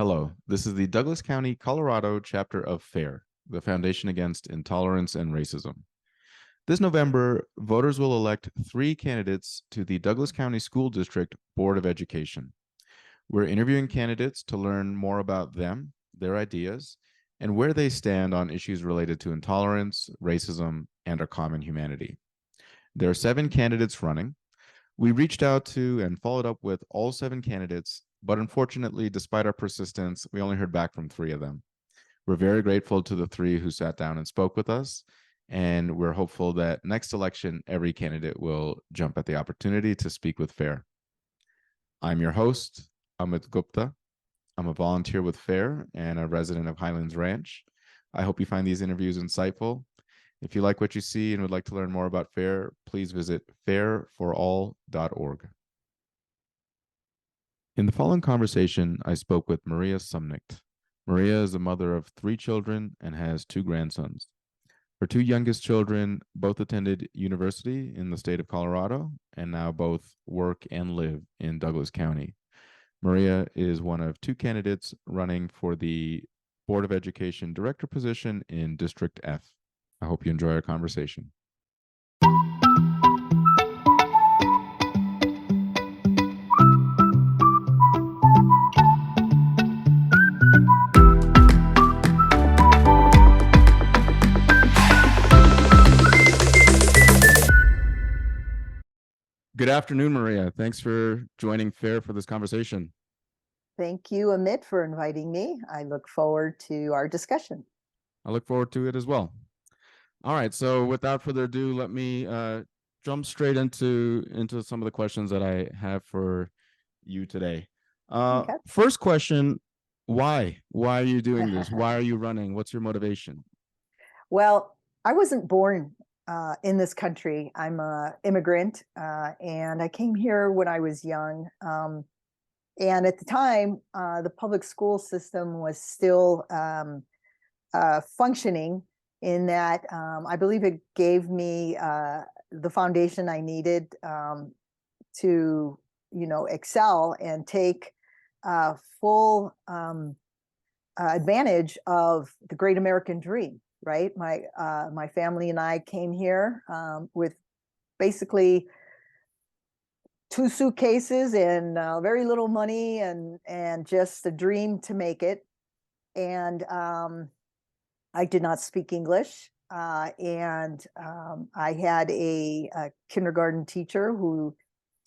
Hello, this is the Douglas County, Colorado chapter of FAIR, the Foundation Against Intolerance and Racism. This November, voters will elect 3 candidates to the Douglas County School District Board of Education. We're interviewing candidates to learn more about them, their ideas, and where they stand on issues related to intolerance, racism, and our common humanity. There are 7 candidates running. We reached out to and followed up with all 7 candidates, but unfortunately, despite our persistence, we only heard back from 3 of them. We're very grateful to the 3 who sat down and spoke with us, and we're hopeful that next election, every candidate will jump at the opportunity to speak with FAIR. I'm your host, Amit Gupta. I'm a volunteer with FAIR and a resident of Highlands Ranch. I hope you find these interviews insightful. If you like what you see and would like to learn more about FAIR, please visit fairforall.org. In the following conversation, I spoke with Maria Sumnicht. Maria is a mother of 3 children and has 2 grandsons. Her 2 youngest children both attended university in the state of Colorado and now both work and live in Douglas County. Maria is one of 2 candidates running for the Board of Education Director position in District F. I hope you enjoy our conversation. Good afternoon, Maria. Thanks for joining FAIR for this conversation. Thank you, Amit, for inviting me. I look forward to our discussion. I look forward to it as well. All right, so without further ado, let me jump straight into some of the questions that I have for you today. Okay. First question, why? Why are you doing this? Why are you running? What's your motivation? Well, I wasn't born in this country. I'm an immigrant, and I came here when I was young. And at the time, the public school system was still functioning in that I believe it gave me the foundation I needed to, excel and take full advantage of the great American dream. Right, my family and I came here with basically 2 suitcases and very little money and just a dream to make it. And I did not speak English, and I had a kindergarten teacher who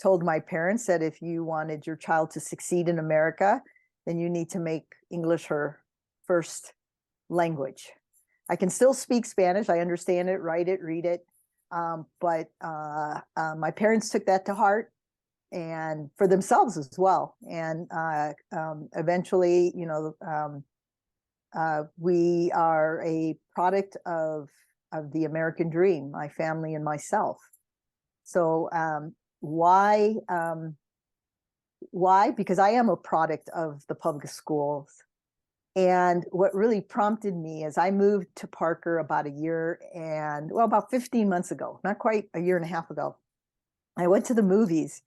told my parents that if you wanted your child to succeed in America, then you need to make English her first language. I can still speak Spanish. I understand it, write it, read it. But my parents took that to heart and for themselves as well. And eventually, we are a product of the American dream, my family and myself. So why? Why? Because I am a product of the public schools. And what really prompted me is I moved to Parker about about 15 months ago, not quite a year and a half ago. I went to the movies,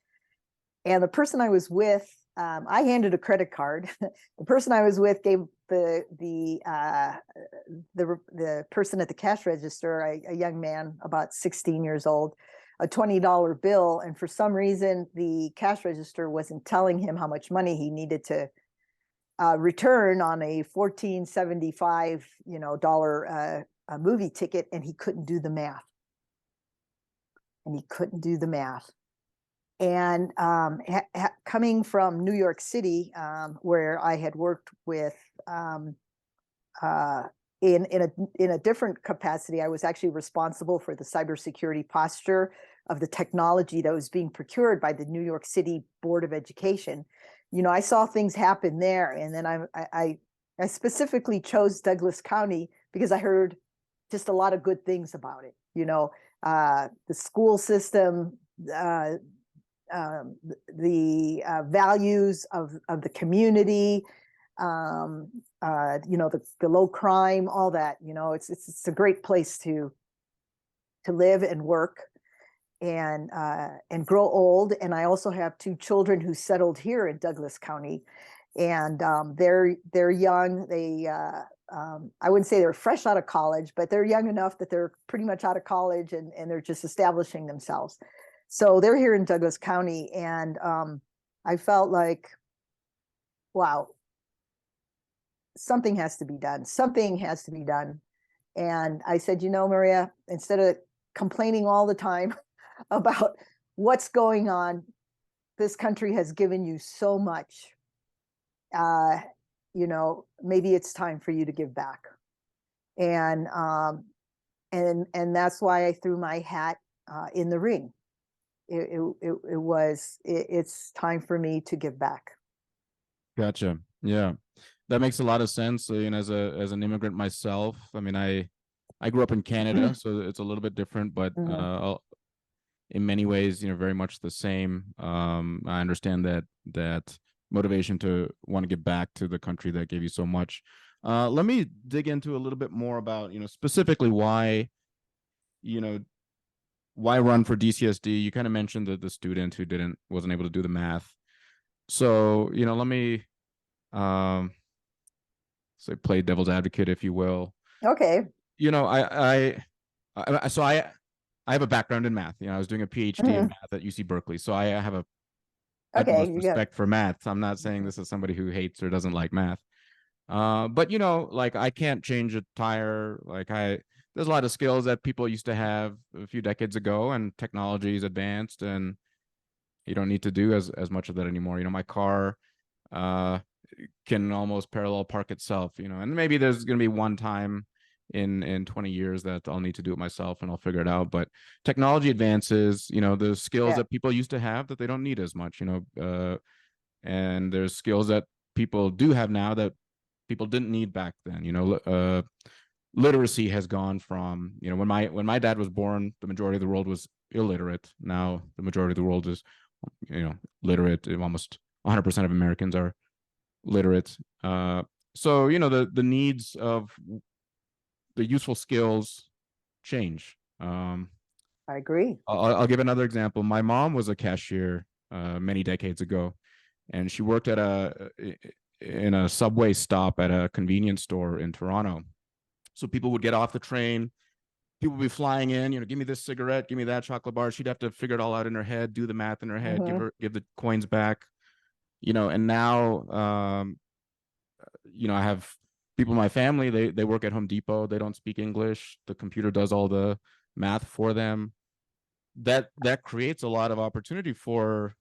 and the person I was with, I handed a credit card. The person I was with gave the person at the cash register, a young man about 16 years old, a $20 bill. And for some reason, the cash register wasn't telling him how much money he needed to return on a $14.75 a movie ticket, and he couldn't do the math. And coming from New York City, where I had worked with in a different capacity, I was actually responsible for the cybersecurity posture of the technology that was being procured by the New York City Board of Education. I saw things happen there, and then I specifically chose Douglas County because I heard just a lot of good things about it. The school system, the values of the community, the low crime, all that. It's a great place to live and work and grow old. And I also have 2 children who settled here in Douglas County. and they're young. I wouldn't say they're fresh out of college, but they're young enough that they're pretty much out of college, and they're just establishing themselves. So they're here in Douglas County, and I felt like, wow, something has to be done. Something has to be done. And I said, Maria, instead of complaining all the time about what's going on, this country has given you so much. Maybe it's time for you to give back. And that's why I threw my hat in the ring. It's time for me to give back. Gotcha. Yeah, that makes a lot of sense. As an immigrant myself, I mean, I grew up in Canada, so it's a little bit different, but in many ways, very much the same. I understand that motivation to want to give back to the country that gave you so much. Let me dig into a little bit more about, specifically why run for DCSD. You kind of mentioned the student who wasn't able to do the math. So, let me say play devil's advocate, if you will. Okay. I have a background in math. I was doing a PhD in math at UC Berkeley, so I have a utmost respect for math. I'm not saying this is somebody who hates or doesn't like math. But like, I can't change a tire. Like, there's a lot of skills that people used to have a few decades ago, and technology is advanced, and you don't need to do as much of that anymore. My car can almost parallel park itself, and maybe there's going to be one time in 20 years that I'll need to do it myself, and I'll figure it out. But technology advances, the skills that people used to have that they don't need as much, and there's skills that people do have now that people didn't need back then. Literacy has gone from, when my dad was born, the majority of the world was illiterate. Now the majority of the world is, literate. Almost 100% of Americans are literate. So the needs of the useful skills change. I agree. I'll give another example. My mom was a cashier many decades ago, and she worked in a subway stop at a convenience store in Toronto. So people would get off the train, people would be flying in, give me this cigarette, give me that chocolate bar. She'd have to figure it all out in her head, do the math in her head, give the coins back, and now, I have people in my family, they work at Home Depot. They don't speak English. The computer does all the math for them. That creates a lot of opportunity for,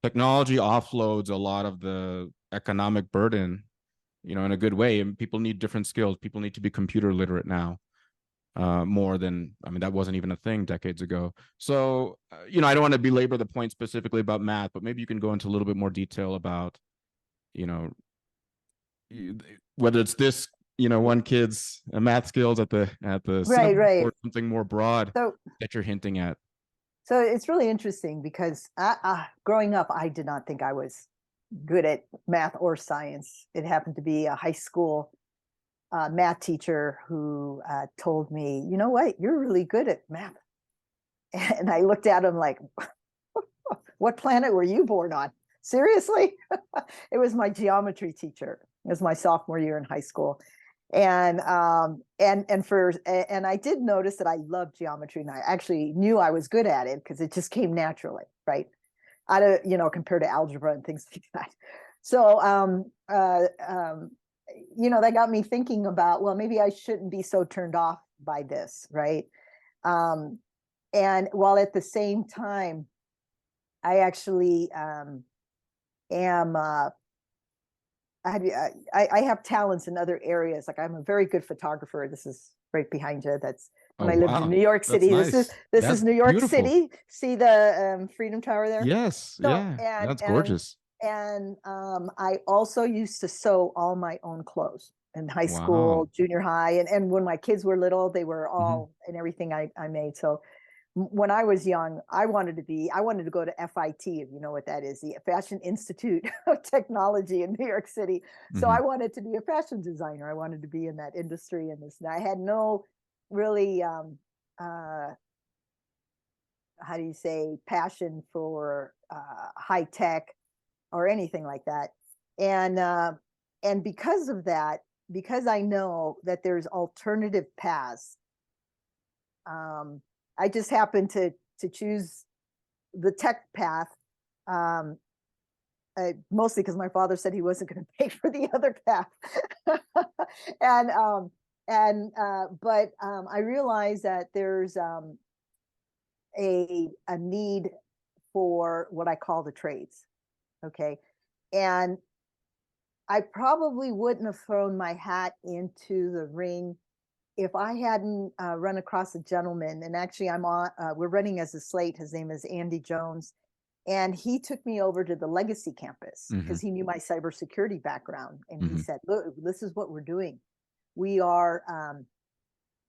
technology offloads a lot of the economic burden, in a good way. And people need different skills. People need to be computer literate now, more than, that wasn't even a thing decades ago. So, I don't want to belabor the point specifically about math, but maybe you can go into a little bit more detail about, whether it's this, one kid's math skills at the right, or something more broad so that you're hinting at. So it's really interesting because growing up, I did not think I was good at math or science. It happened to be a high school math teacher who told me, you know what, you're really good at math. And I looked at him like, what planet were you born on? Seriously? It was my geometry teacher. It was my sophomore year in high school. And I did notice that I loved geometry, and I actually knew I was good at it because it just came naturally, right? Out of, compared to algebra and things like that. So, that got me thinking about, well, maybe I shouldn't be so turned off by this, right? And while at the same time, I actually am I have talents in other areas. Like, I'm a very good photographer. This is right behind you. That's when I lived in New York City. This is New York City. See the Freedom Tower there? Yes. So, yeah. That's gorgeous. And I also used to sew all my own clothes in high school, junior high. And when my kids were little, they were all and everything I made. So when I was young, I wanted to go to FIT, if you know what that is, the Fashion Institute of Technology in New York City. So I wanted to be a fashion designer. I wanted to be in that industry and this. And I had no really, how do you say, passion for high tech or anything like that. And because of that, because I know that there's alternative paths, I just happened to choose the tech path, mostly because my father said he wasn't going to pay for the other path. But I realized that there's a need for what I call the trades. Okay. And I probably wouldn't have thrown my hat into the ring if I hadn't run across a gentleman. And actually, we're running as a slate. His name is Andy Jones. And he took me over to the Legacy campus because he knew my cybersecurity background. And he said, look, this is what we're doing. We are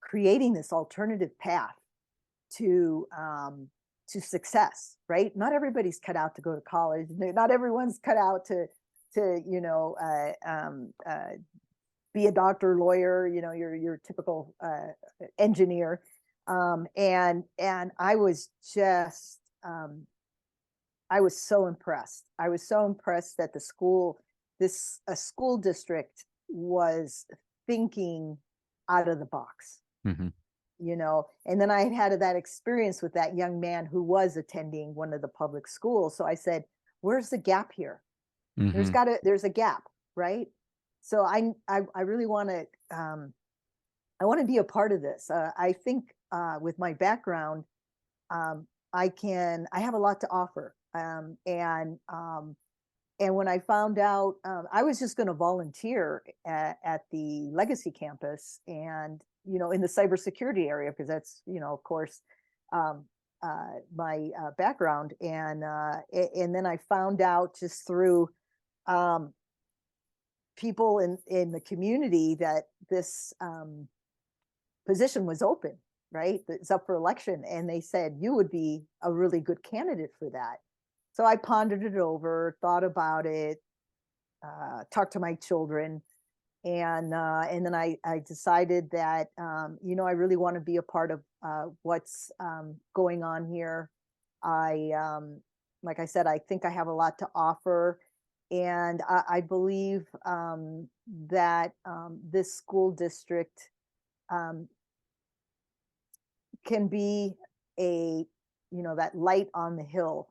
creating this alternative path to success, right? Not everybody's cut out to go to college. Not everyone's cut out to be a doctor, lawyer, your typical engineer. And I was just, I was so impressed. I was so impressed that a school district was thinking out of the box. And then I had that experience with that young man who was attending one of the public schools. So I said, where's the gap here? There's a gap, right? So I really want to, I want to be a part of this. I think with my background, I have a lot to offer. And when I found out, I was just going to volunteer at the Legacy campus and, in the cybersecurity area, because that's, of course, my background. And then I found out just through people in the community that this position was open, right? It's up for election. And they said, you would be a really good candidate for that. So I pondered it over, thought about it, talked to my children. And then I decided that, I really want to be a part of what's going on here. Like I said, I think I have a lot to offer. And I believe that this school district can be that light on the hill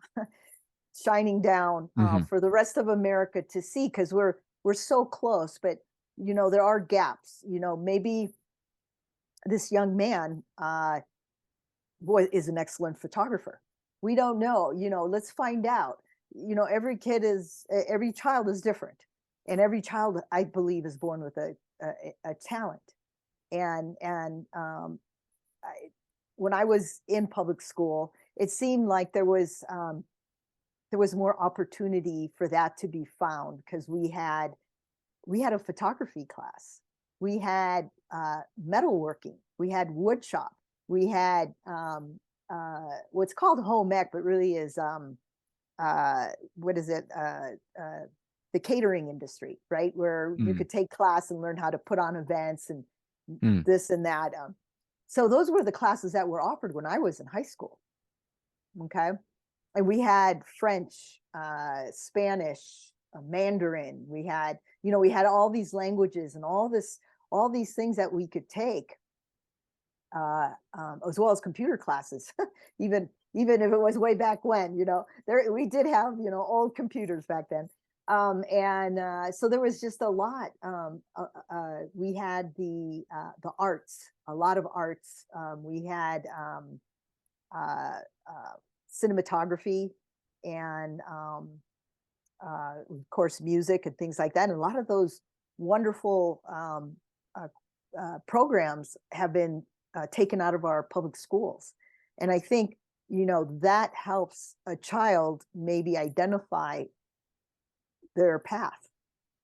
shining down for the rest of America to see, because we're so close, but there are gaps. Maybe this young man is an excellent photographer. We don't know. Let's find out. Every child is different, and every child, I believe, is born with a talent. And when I was in public school, it seemed like there was more opportunity for that to be found, because we had a photography class, we had metalworking, we had wood shop, we had what's called home ec, but really is what is it? The catering industry, right? Where you could take class and learn how to put on events and this and that. So those were the classes that were offered when I was in high school. Okay. And we had French, Spanish, Mandarin. We had all these languages and all these things that we could take, as well as computer classes, even if it was way back when, we did have, old computers back then. So there was just a lot. We had the arts, a lot of arts. We had cinematography and of course music and things like that. And a lot of those wonderful programs have been taken out of our public schools. And I think, that helps a child maybe identify their path.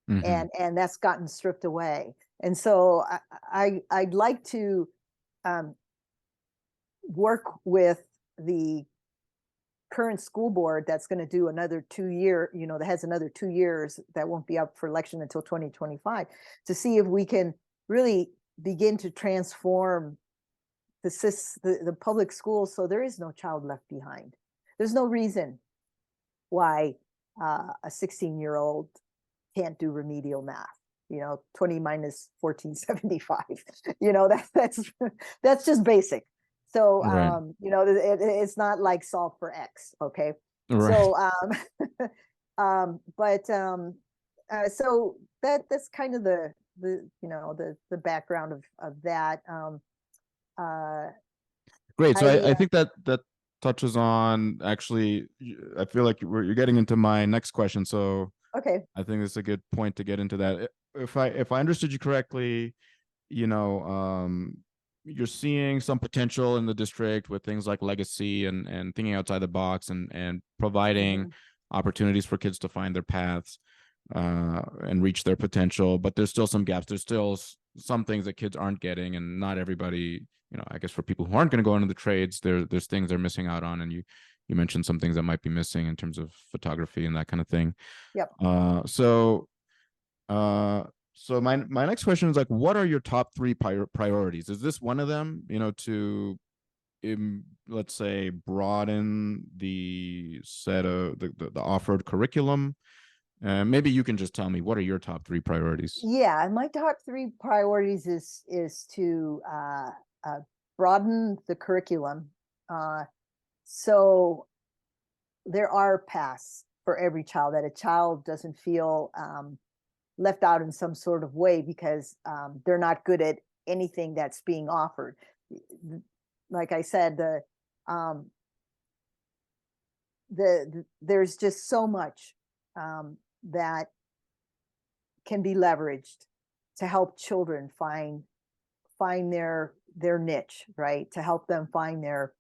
And that's gotten stripped away. And so I'd like to work with the current school board that's going to do another 2 year, that has another 2 years that won't be up for election until 2025, to see if we can really begin to transform the public schools so there is no child left behind. There's no reason why a 16-year-old can't do remedial math. 20 minus 1475. That's just basic. So Right. it's not like solve for X. Okay. Right. So so that's kind of the background of that. Great. So I I think that touches on, actually, I feel like you're getting into my next question. So Okay. I think it's a good point to get into that. If I understood you correctly, you know, you're seeing some potential in the district with things like legacy and thinking outside the box and providing Mhm. opportunities for kids to find their paths and reach their potential. But there's still some gaps. There's still some things that kids aren't getting, and not everybody. I guess for people who aren't going to go into the trades, there's things they're missing out on, and you mentioned some things that might be missing in terms of photography and that kind of thing. Yep. So so my next question is, like, what are your top three priorities? Is this one of them? To let's say broaden the set of the offered curriculum. Maybe you can just tell me, what are your top three priorities? Yeah, my top three priorities is to broaden the curriculum. So there are paths for every child, that a child doesn't feel left out in some sort of way because they're not good at anything that's being offered. Like I said, there's just so much that can be leveraged to help children find their niche, right? To help them find their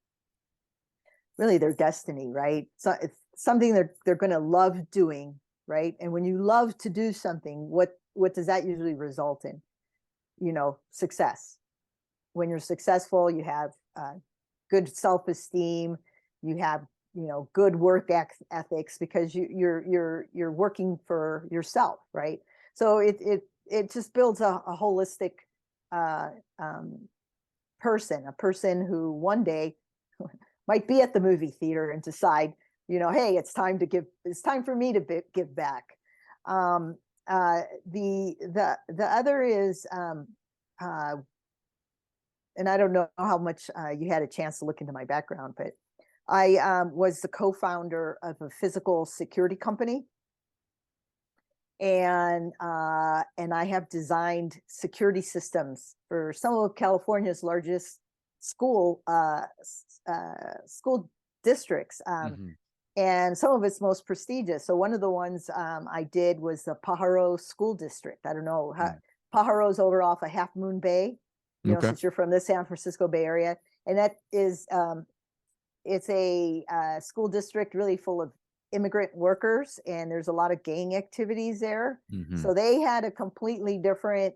destiny, right? So it's something that they're going to love doing, right? And when you love to do something, what does that usually result in? Success. When you're successful, you have good self-esteem, you have good work ethics, because you're working for yourself, right? So it just builds a holistic uh, person, a person who one day might be at the movie theater and decide, hey, it's time for me to give back. The other is, and I don't know how much you had a chance to look into my background, but I was the co-founder of a physical security company, and I have designed security systems for some of California's largest school districts, and some of its most prestigious. So one of the ones I did was the Pajaro School District. I don't know how Pajaro's over off of Half Moon Bay, Okay. since you're from the San Francisco Bay Area, and that is it's a school district really full of immigrant workers, and there's a lot of gang activities there. So they had a completely different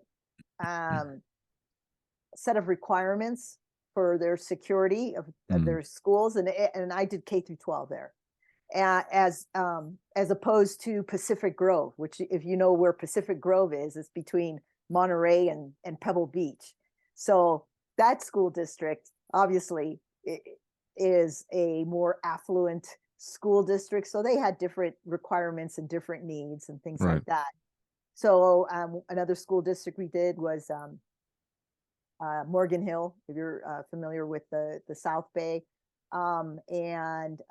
set of requirements for their security of their schools, and I did K through 12 there, as opposed to Pacific Grove, which, if you know where Pacific Grove is, it's between Monterey and Pebble Beach. So that school district obviously is a more affluent school district, so they had different requirements and different needs and things like that. So another school district we did was Morgan Hill, if you're familiar with the South Bay, and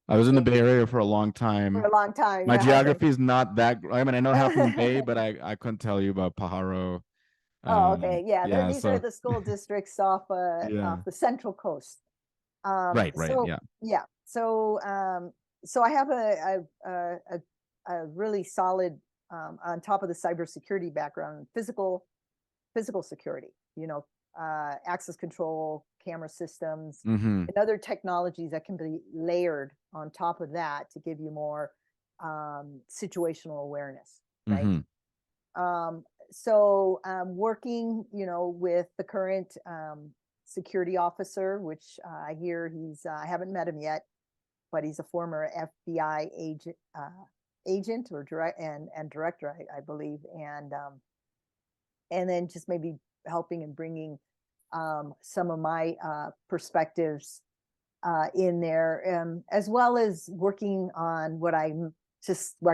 I was in the Bay Area for a long time. for a long time. My Yeah, geography is not that. I mean, I know Half Moon Bay, but I couldn't tell you about Pajaro. Oh, okay. Yeah, Yeah. these are So the school districts off yeah. the Central Coast. Right. So Yeah. yeah, so I have a really solid, on top of the cybersecurity background, physical security. Access control, camera systems, and other technologies that can be layered on top of that to give you more situational awareness, right? So working, with the current security officer, which I hear I haven't met him yet, but he's a former FBI agent or director, I believe, and then just maybe helping and bringing some of my perspectives in there, as well as working on what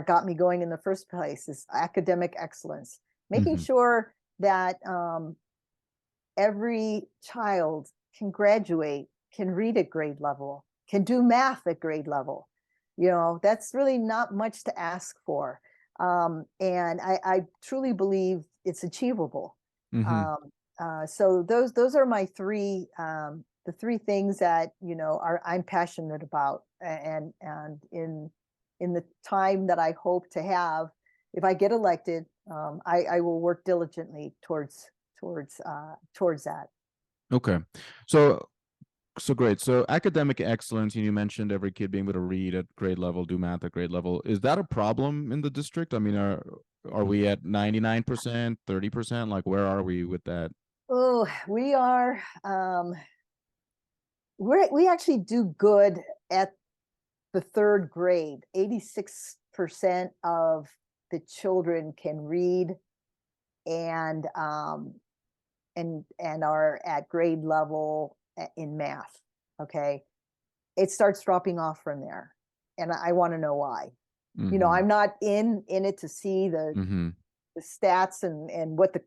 got me going in the first place is academic excellence, making sure that every child can graduate, can read at grade level, can do math at grade level. That's really not much to ask for. And I truly believe it's achievable. So those are my the three things that I'm passionate about, and in the time that I hope to have, if I get elected, I will work diligently towards that. Okay. So great. So academic excellence, you mentioned every kid being able to read at grade level, do math at grade level. Is that a problem in the district? I mean, are we at 99%, 30%? Like, where are we with that? Oh, we are we actually do good at the third grade. 86% of the children can read and are at grade level in math. Okay. It starts dropping off from there. And I want to know why. I'm not in it to see the stats and what the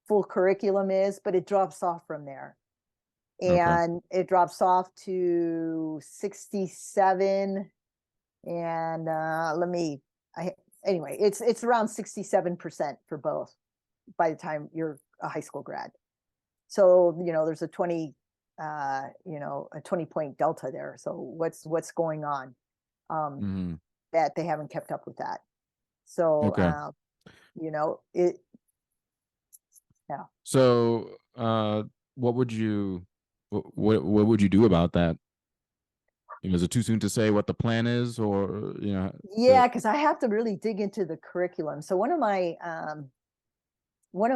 full curriculum is, but it drops off from there. And it drops off to 67. And anyway, it's around 67% for both by the time you're a high school grad. So, there's a 20-point delta there. So what's going on? That they haven't kept up with that. So, yeah. So, what would you do about that? Is it too soon to say what the plan is, or Yeah, because I have to really dig into the curriculum. So one of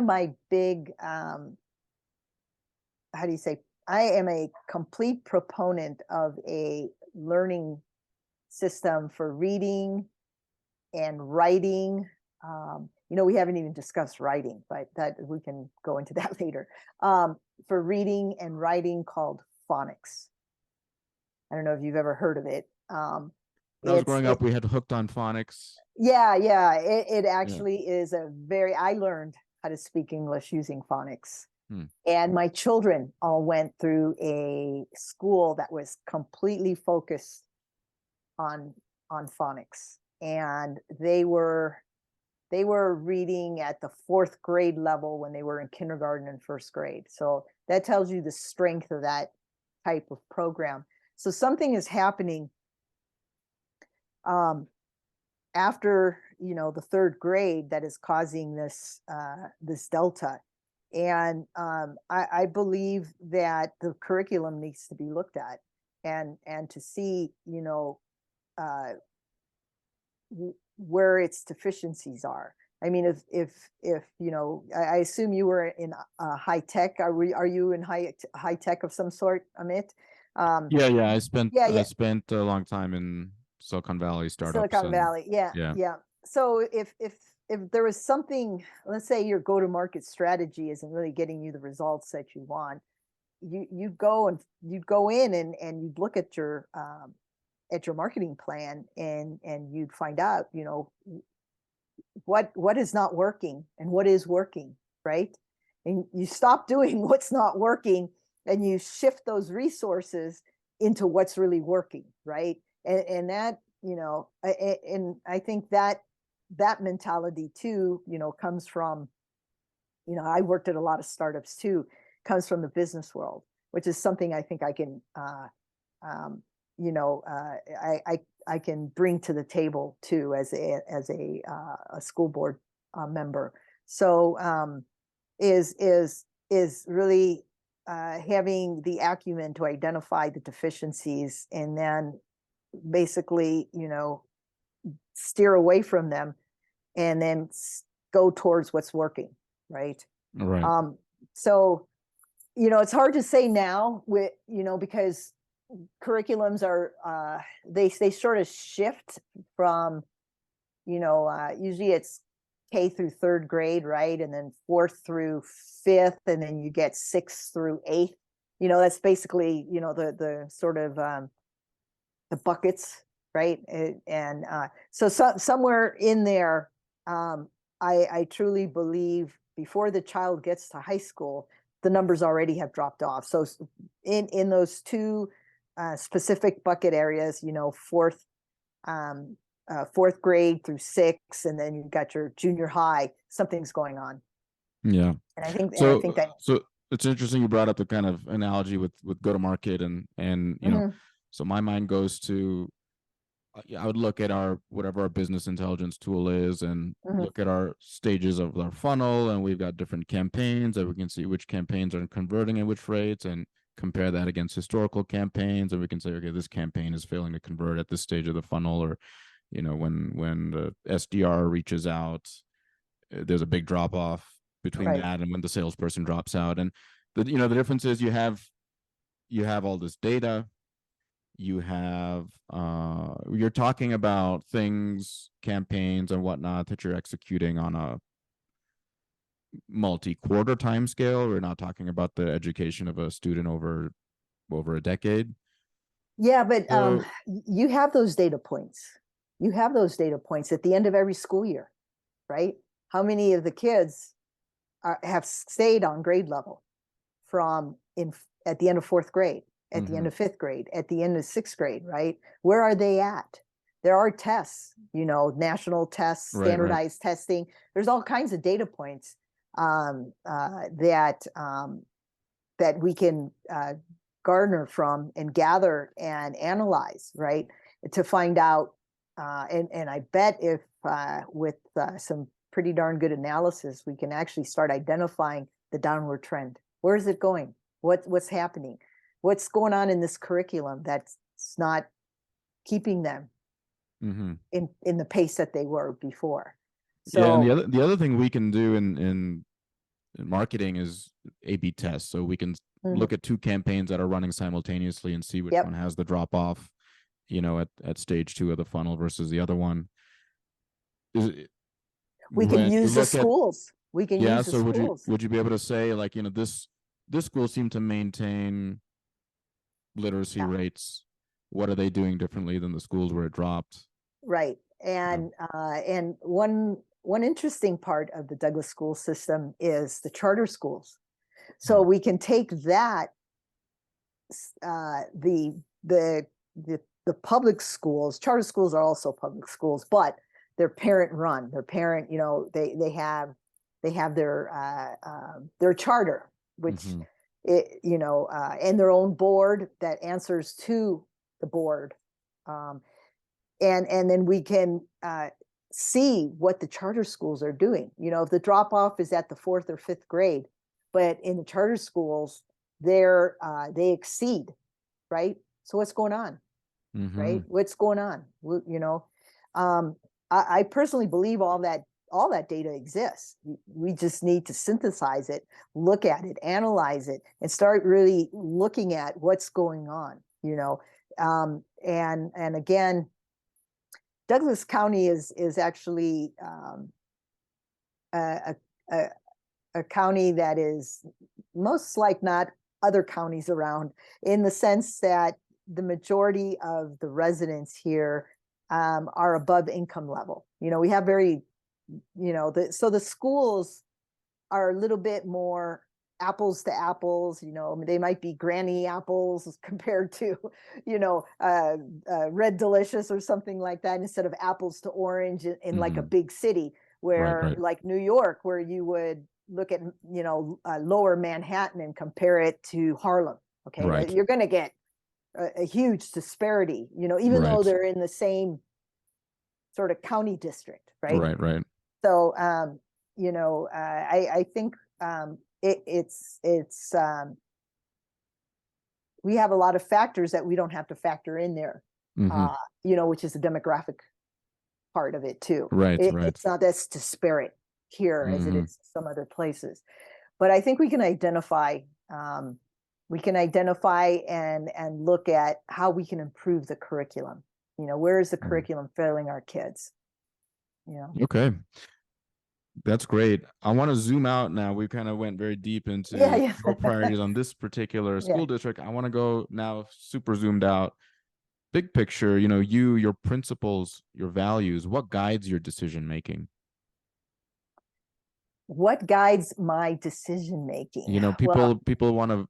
my big how do you say? I am a complete proponent of a learning system for reading and writing. We haven't even discussed writing, but that we can go into that later. For reading and writing, called phonics. I don't know if you've ever heard of it. When I was growing up, we had Hooked on Phonics. Yeah. It actually is I learned how to speak English using phonics. And my children all went through a school that was completely focused on phonics. And they were reading at the 4th grade level when they were in kindergarten and 1st grade. So that tells you the strength of that type of program. So something is happening after the 3rd grade that is causing this delta. And I believe that the curriculum needs to be looked at and to see where its deficiencies are. I mean, if I assume you were in high tech. Are you in high tech of some sort, Amit? Yeah. I spent a long time in Silicon Valley startups. Silicon Valley, yeah. So if there was something, let's say your go-to-market strategy isn't really getting you the results that you want, you'd go in and you'd look at your marketing plan and you'd find out, what is not working and what is working, right? And you stop doing what's not working and you shift those resources into what's really working, right? And that, and I think that mentality too, comes from, I worked at a lot of startups too, comes from the business world, which is something I think I can, I can bring to the table too as a school board member. So is really having the acumen to identify the deficiencies and then basically steer away from them and then go towards what's working, right? So it's hard to say now with because curriculums are they sort of shift from usually it's K through 3rd grade, right? And then 4th through 5th, and then you get 6th through 8th. You know, that's basically, you know, the sort of the buckets, right? And so somewhere in there, I truly believe before the child gets to high school, the numbers already have dropped off. So in those two specific bucket areas, you know, fourth grade through sixth, and then you've got your junior high, something's going on. Yeah. And I think So that so it's interesting you brought up the kind of analogy with go to market, and you know, so my mind goes to, I would look at our whatever our business intelligence tool is, and look at our stages of our funnel, and we've got different campaigns that we can see which campaigns are converting at which rates, and compare that against historical campaigns, and we can say, okay, this campaign is failing to convert at this stage of the funnel, or you know, when the SDR reaches out, there's a big drop off between right. that and when the salesperson drops out. And the, you know, the difference is you have all this data, you have you're talking about things, campaigns and whatnot that you're executing on a multi-quarter time scale. We're not talking about the education of a student over a decade. Yeah, but So, you have those data points. You have those data points at the end of every school year, right? How many of the kids have stayed on grade level from at the end of fourth grade, at the end of fifth grade, at the end of sixth grade, right? Where are they at? There are tests, you know, national tests, standardized testing. There's all kinds of data points that we can garner from and gather and analyze, right? To find out, and I bet if with some pretty darn good analysis, we can actually start identifying the downward trend. Where is it going? What's happening? What's going on in this curriculum that's not keeping them in the pace that they were before? So yeah, and the other thing we can do in marketing is A/B tests. So we can look at two campaigns that are running simultaneously and see which one has the drop off, you know, at stage 2 of the funnel versus the other one. We can use the schools. We can use the schools. Would you be able to say, like, you know, this school seemed to maintain literacy rates. What are they doing differently than the schools where it dropped? Right. And one interesting part of the Douglas school system is the charter schools. So we can take that, the public schools, charter schools are also public schools, but they're parent run. They're parent, you know, they have their charter, which it, you know, and their own board that answers to the board. And then we can see what the charter schools are doing. You know, if the drop off is at the 4th or 5th grade, but in the charter schools, they exceed, right? So what's going on, right? What's going on? You know, I personally believe all that data exists. We just need to synthesize it, look at it, analyze it, and start really looking at what's going on. You know, and again, Douglas County is actually a county that is most like not other counties around, in the sense that the majority of the residents here are above income level. You know, we have very, you know, so the schools are a little bit more apples to apples. You know, they might be granny apples compared to, you know, Red Delicious or something like that, instead of apples to orange in like a big city where like New York, where you would look at, you know, lower Manhattan and compare it to Harlem. Okay, you're going to get a huge disparity, you know, even though they're in the same sort of county district, right? Right. So, you know, I think it's we have a lot of factors that we don't have to factor in there, you know, which is the demographic part of it too. It's not as disparate here as it is some other places, but I think we can identify and look at how we can improve the curriculum. You know, where is the curriculum failing our kids? You know. Okay. That's great. I want to zoom out now. We kind of went very deep Yeah, into yeah. your priorities on this particular Yeah. school district. I want to go now super zoomed out, big picture, you know, you, your principles, your values, what guides your decision making? What guides my decision making? You know, Well, people want to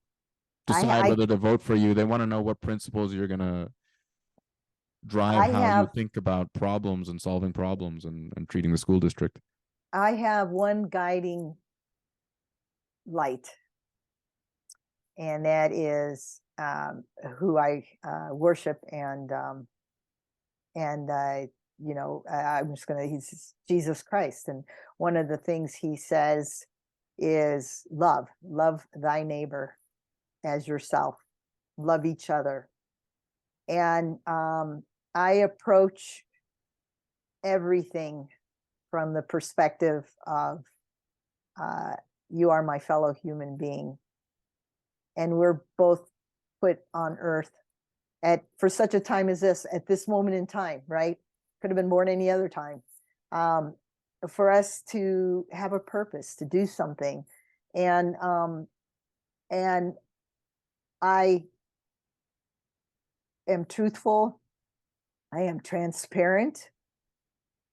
decide I whether to vote for you. They want to know what principles you're going to drive, I how you have think about problems and solving problems and treating the school district. I have one guiding light, and that is who I worship, and I'm just gonna he's Jesus Christ, and one of the things he says is love thy neighbor as yourself, love each other, and I approach everything from the perspective of uh, you are my fellow human being, and we're both put on earth at for such a time as this, at this moment in time, right? Could have been born any other time. Um, for us to have a purpose, to do something. And and I am truthful, I am transparent,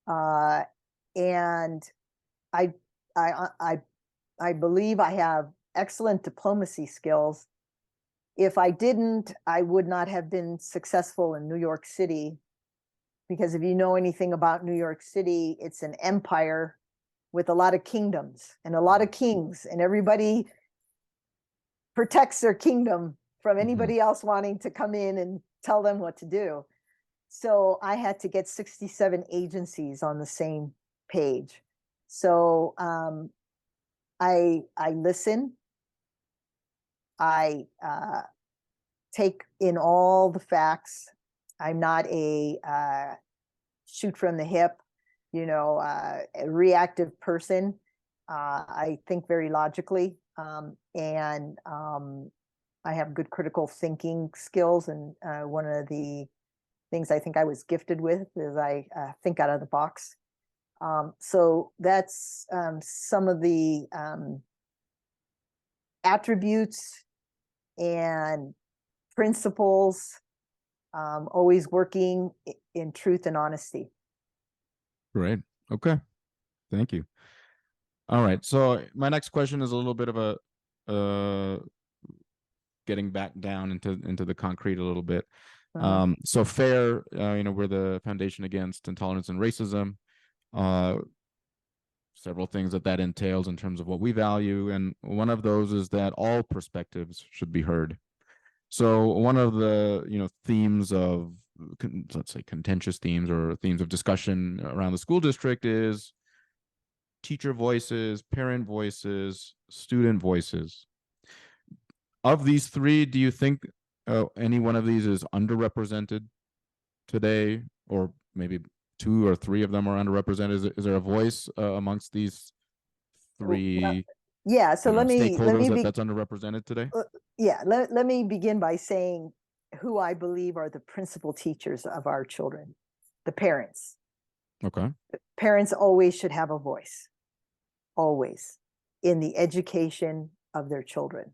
uh, and I I I believe I have excellent diplomacy skills. If I didn't, I would not have been successful in New York City, because if you know anything about New York City, it's an empire with a lot of kingdoms and a lot of kings, and everybody protects their kingdom from Mm-hmm. anybody else wanting to come in and tell them what to do. So I had to get 67 agencies on the same page. So I listen, I take in all the facts. I'm not a shoot from the hip, a reactive person. I think very logically, and I have good critical thinking skills. And one of the things I think I was gifted with is I think out of the box. So that's some of the attributes and principles, always working in truth and honesty. Great. Okay. Thank you. All right. So my next question is a little bit of a uh getting back down into the concrete a little bit. Mhm. So FAIR, you know, we're the Foundation Against Intolerance and Racism. Uh, Several things that entails in terms of what we value, and one of those is that all perspectives should be heard. So one of the themes of let's say contentious themes or themes of discussion around the school district is teacher voices, parent voices, student voices. Of these three, do you think any one of these is underrepresented today, or maybe two or three of them are underrepresented? Is there a voice amongst these Well, three, yeah. So let stakeholders me be that's underrepresented today? yeah. Let me begin by saying who I believe are the principal teachers of our children, the parents. Okay. Parents always should have a voice, always, in the education of their children.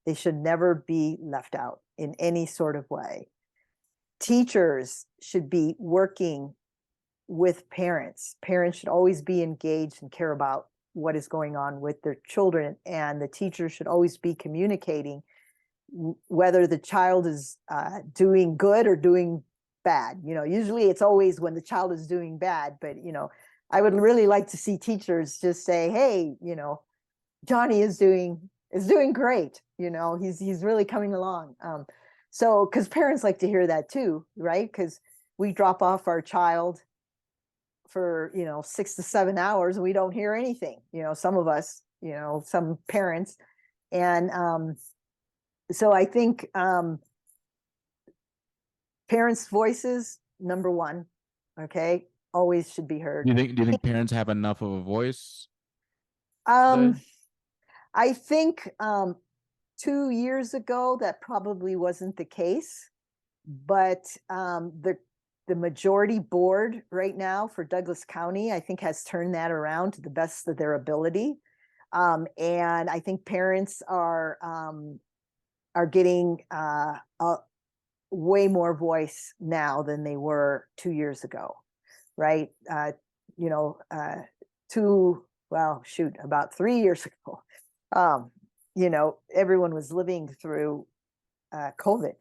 They should never be left out in any sort of way. Teachers should be working with parents. Parents should always be engaged and care about what is going on with their children, and the teacher should always be communicating whether the child is doing good or doing bad. Usually it's always when the child is doing bad, but I would really like to see teachers just say, hey, Johnny is doing great. He's really coming along. So because parents like to hear that too, right? Because we drop off our child for 6 to 7 hours and we don't hear anything. Some of us, some parents, and so I think parents' voices, number one, okay, always should be heard. Do you think parents have enough of a voice Um, today? I think 2 years ago that probably wasn't the case, but the the majority board right now for Douglas County, I think, has turned that around to the best of their ability. And I think parents are getting way more voice now than they were 2 years ago, right? About 3 years ago, everyone was living through COVID,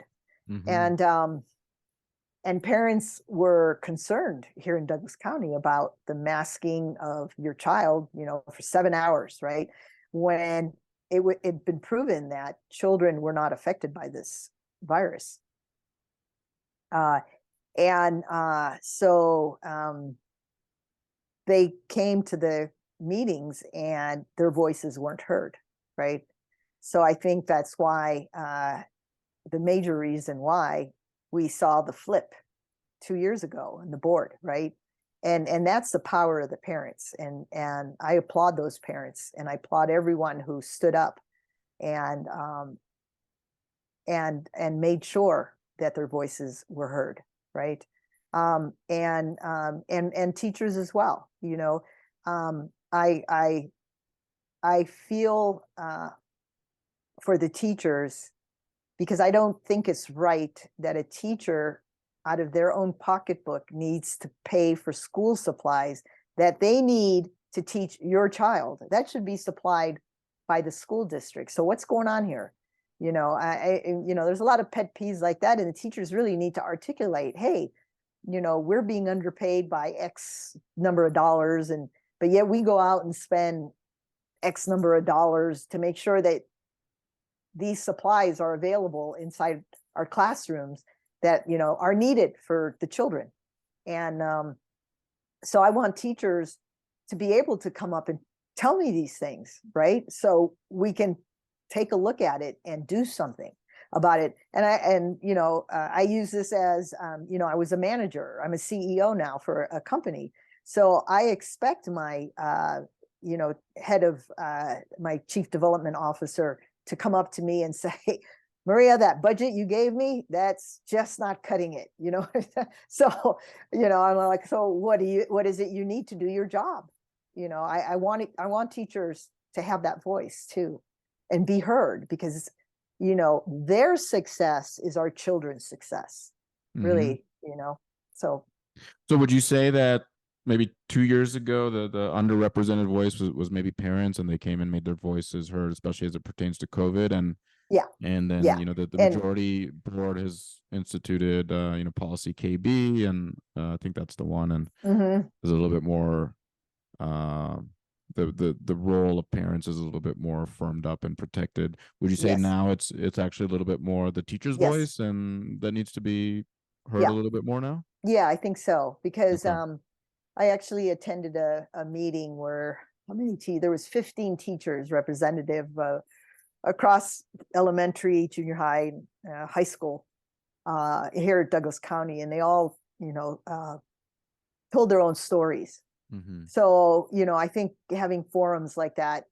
and parents were concerned here in Douglas County about the masking of your child, for 7 hours, right? When it'd been proven that children were not affected by this virus. So they came to the meetings and their voices weren't heard, right? So I think that's why, the major reason why we saw the flip 2 years ago in the board, right? And that's the power of the parents. And I applaud those parents, and I applaud everyone who stood up and made sure that their voices were heard, right? And teachers as well. I feel for the teachers, because I don't think it's right that a teacher out of their own pocketbook needs to pay for school supplies that they need to teach your child. That should be supplied by the school district. So what's going on here? There's a lot of pet peeves like that, and the teachers really need to articulate, hey, we're being underpaid by X number of dollars, but yet we go out and spend X number of dollars to make sure that these supplies are available inside our classrooms that, are needed for the children. And so I want teachers to be able to come up and tell me these things, right? So we can take a look at it and do something about it. And I use this as, I was a manager. I'm a CEO now for a company. So I expect my, head of my chief development officer to come up to me and say, Maria, that budget you gave me, that's just not cutting it, So, I'm like, so what is it you need to do your job? I want teachers to have that voice too, and be heard, because, their success is our children's success, really, so. So would you say that maybe 2 years ago, the underrepresented voice was maybe parents, and they came and made their voices heard, especially as it pertains to COVID, and then the majority board has instituted policy KB, and I think that's the one, and there's a little bit more the role of parents is a little bit more firmed up and protected. Would you say now it's actually a little bit more the teacher's voice, and that needs to be heard a little bit more now? Yeah, I think so, because I actually attended a meeting where there was 15 teachers representative across elementary, junior high, high school here at Douglas County, and they all told their own stories. So I think having forums like that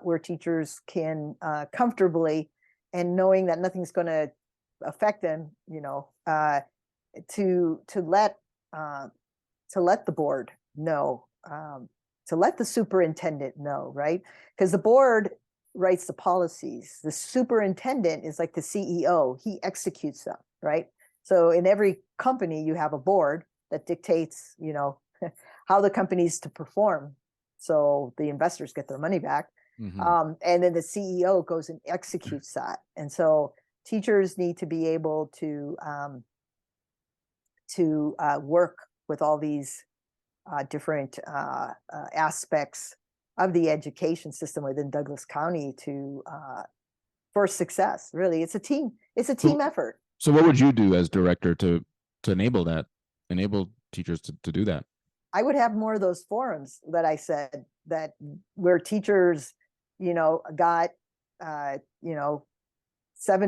where teachers can comfortably, and knowing that nothing's going to affect them, to let the board know, to let the superintendent know, right? Because the board writes the policies. The superintendent is like the CEO. He executes them, right? So in every company, you have a board that dictates, how the company's to perform, so the investors get their money back. And then the CEO goes and executes that. And so teachers need to be able to work with all these different aspects of the education system within Douglas County for success. Really, it's a team effort. So what would you do as director to enable teachers to do that? I would have more of those forums that I said, that where teachers, got 7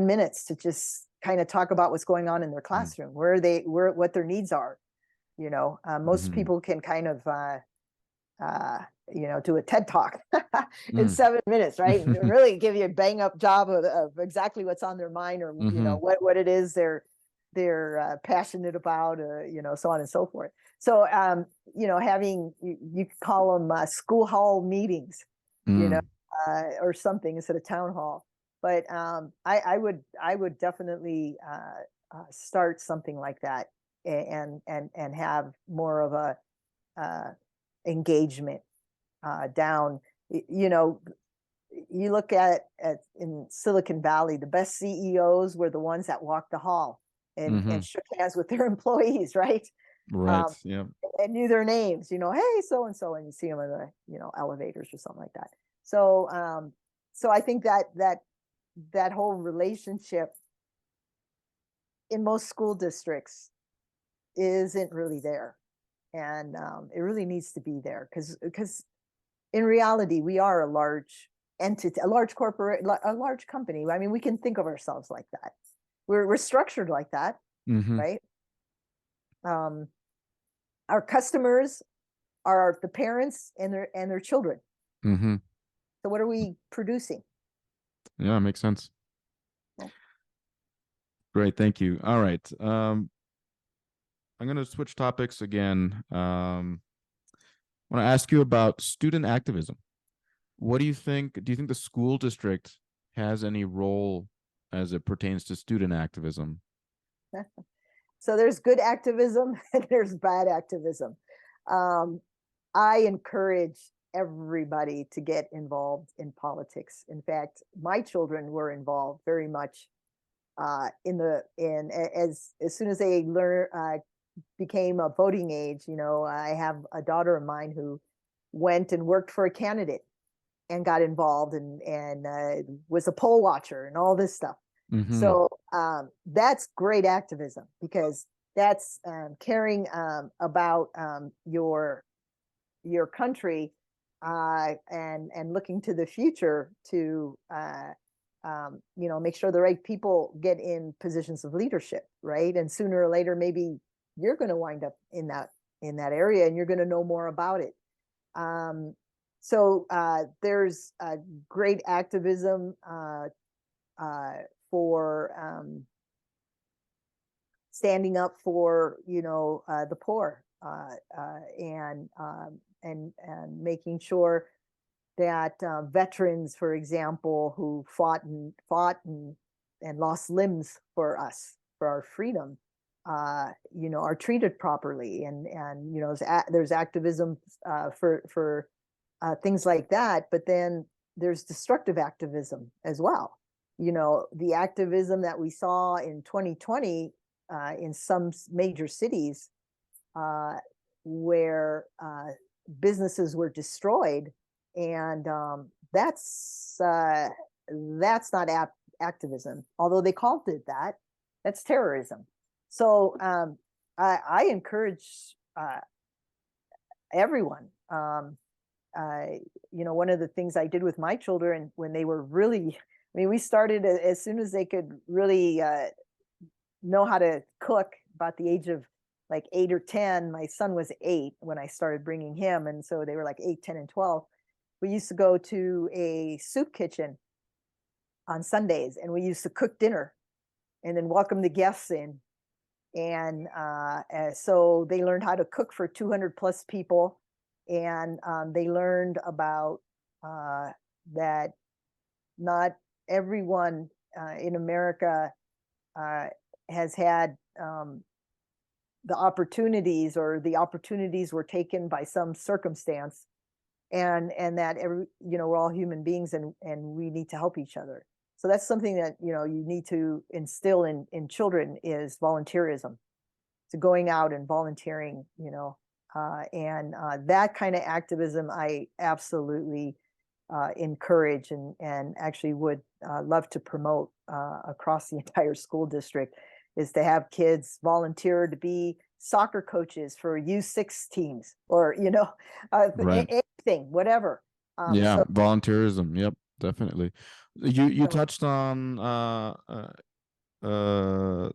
minutes to just kind of talk about what's going on in their classroom, what their needs are. Most people can kind of do a TED talk in 7 minutes, right? And really give you a bang up job of exactly what's on their mind, or what it is they're they're passionate about, so on and so forth. So, having, you could call them school hall meetings, Mm. or something instead of town hall. But I would definitely start something like that, and have more of a engagement down. You look at in Silicon Valley, the best CEOs were the ones that walked the hall and shook hands with their employees, right? Right. Yeah. And knew their names, hey, so and so, and you see them in the elevators or something like that. So so I think that whole relationship in most school districts isn't really there, and it really needs to be there, because in reality we are a large entity, a large corporate, a large company. I mean, we can think of ourselves like that. We're structured like that, Mm-hmm. right? Our customers are the parents and their children. Mm-hmm. So what are we producing? Yeah, makes sense. Well, Great, thank you. All right. I'm going to switch topics again. I want to ask you about student activism. What do you think? Do you think the school district has any role as it pertains to student activism? so there's good activism and there's bad activism. Um, I encourage everybody to get involved in politics. In fact, my children were involved very much as soon as they became a voting age. I have a daughter of mine who went and worked for a candidate and got involved, and was a poll watcher and all this stuff. Mm-hmm. So that's great activism, because that's caring about your country, and looking to the future to make sure the right people get in positions of leadership, right? And sooner or later, maybe you're going to wind up in that area, and you're going to know more about it. So there's great activism for standing up for the poor, and making sure that veterans, for example, who fought and lost limbs for us, for our freedom, are treated properly, and there's activism for things like that. But then there's destructive activism as well. The activism that we saw in 2020 in some major cities, where businesses were destroyed, and that's not activism, although they called it that. That's terrorism. So I encourage everyone. One of the things I did with my children when they were really, we started as soon as they could really know how to cook, about the age of like 8 or 10. My son was 8 when I started bringing him, and so they were like 8, 10, and 12. We used to go to a soup kitchen on Sundays, and we used to cook dinner and then welcome the guests in. And so they learned how to cook for 200 plus people, and they learned about that not everyone in America has had the opportunities, or the opportunities were taken by some circumstance, and that we're all human beings, and we need to help each other. So that's something that you need to instill in children, is volunteerism. So going out and volunteering, and that kind of activism I absolutely encourage, and actually would love to promote across the entire school district, is to have kids volunteer to be soccer coaches for U6 teams, or Right. anything, whatever. Yeah, So volunteerism. Yep, definitely. You so touched on uh the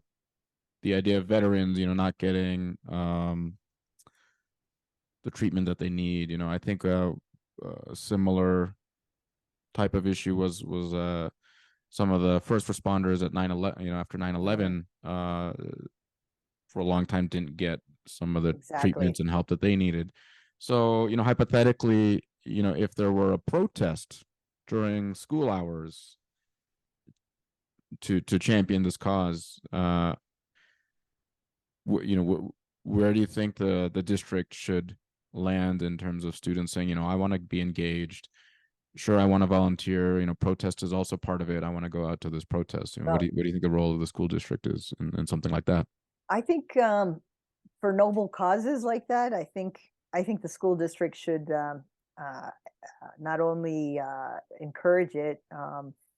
idea of veterans, not getting the treatment that they need. I think a similar type of issue was some of the first responders at 9/11, after 9/11, for a long time didn't get some of the treatments and help that they needed. So, hypothetically, if there were a protest during school hours to champion this cause, where do you think the district should land in terms of students saying, I want to be engaged? Sure, I want to volunteer. Protest is also part of it. I want to go out to this protest. What do you think the role of the school district is in something like that? I think for noble causes like that, I think the school district should not only encourage it,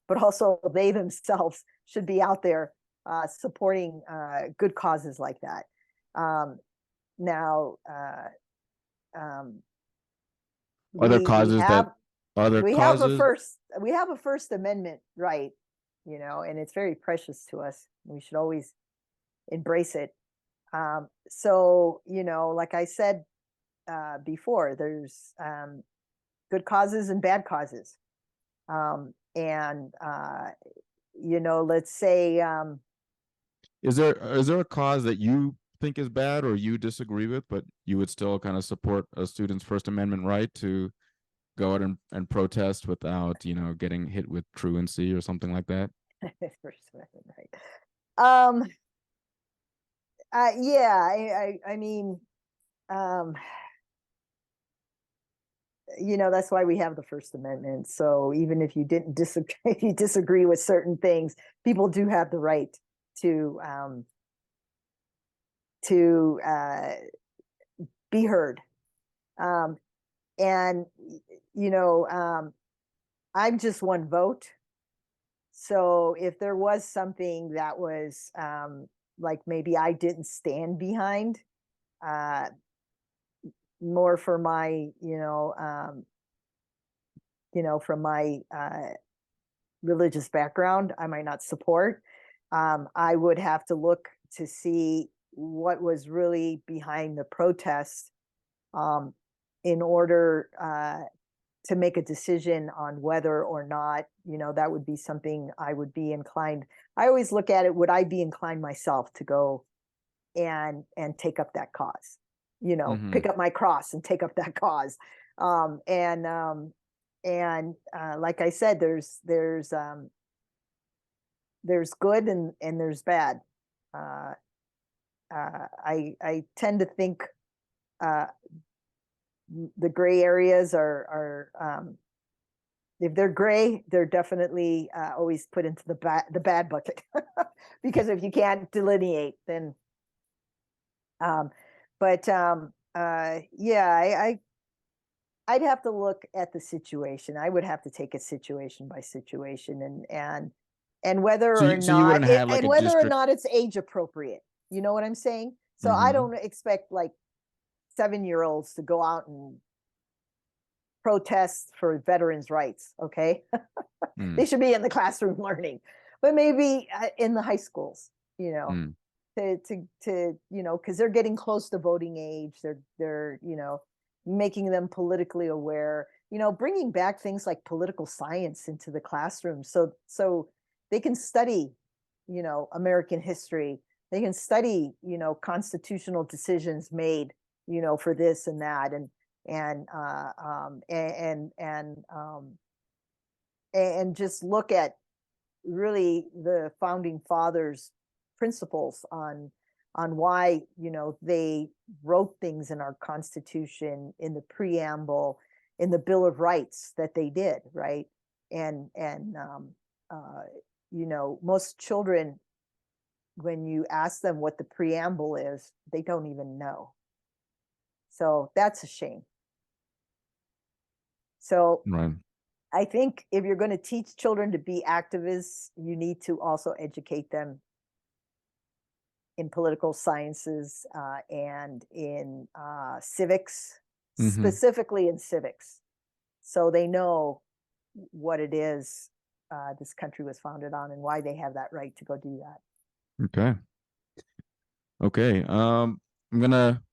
but also they themselves should be out there supporting good causes like that. Now, other causes we have a First Amendment right, and it's very precious to us. We should always embrace it. So, like I said before, there's good causes and bad causes. Let's say, is there a cause that you think is bad or you disagree with, but you would still kind of support a student's First Amendment right to go out and protest without, getting hit with truancy or something like that? First Amendment right. Yeah, I mean, that's why we have the First Amendment. So even if you didn't disagree, if you disagree with certain things, people do have the right to be heard. And I'm just one vote. So if there was something that was like maybe I didn't stand behind, more for my, from my religious background, I might not support. I would have to look to see what was really behind the protest in order to make a decision on whether or not, that would be something I would be inclined. I always look at it, would I be inclined myself to go and take up that cause? Pick up my cross and take up that cause. Like I said, there's good and there's bad. I tend to think the gray areas are if they're gray, they're definitely always put into the bad bucket because if you can't delineate, then. Yeah, I'd have to look at the situation. I would have to take it situation by situation and whether or not and whether or not it's age appropriate. You know what I'm saying? So I don't expect like 7-year-olds to go out and protest for veterans' rights. Okay, they should be in the classroom learning, but maybe in the high schools. To because they're getting close to voting age. They're making them politically aware. Bringing back things like political science into the classroom, so they can study, American history. They can study, constitutional decisions made, for this and that, and just look at really the founding fathers' principles on why they wrote things in our Constitution, in the preamble, in the Bill of Rights that they did, right? And most children, when you ask them what the preamble is, they don't even know. So that's a shame. So right. I think if you're going to teach children to be activists, you need to also educate them in political sciences and in civics, specifically in civics, so they know what it is this country was founded on and why they have that right to go do that. Okay. I'm gonna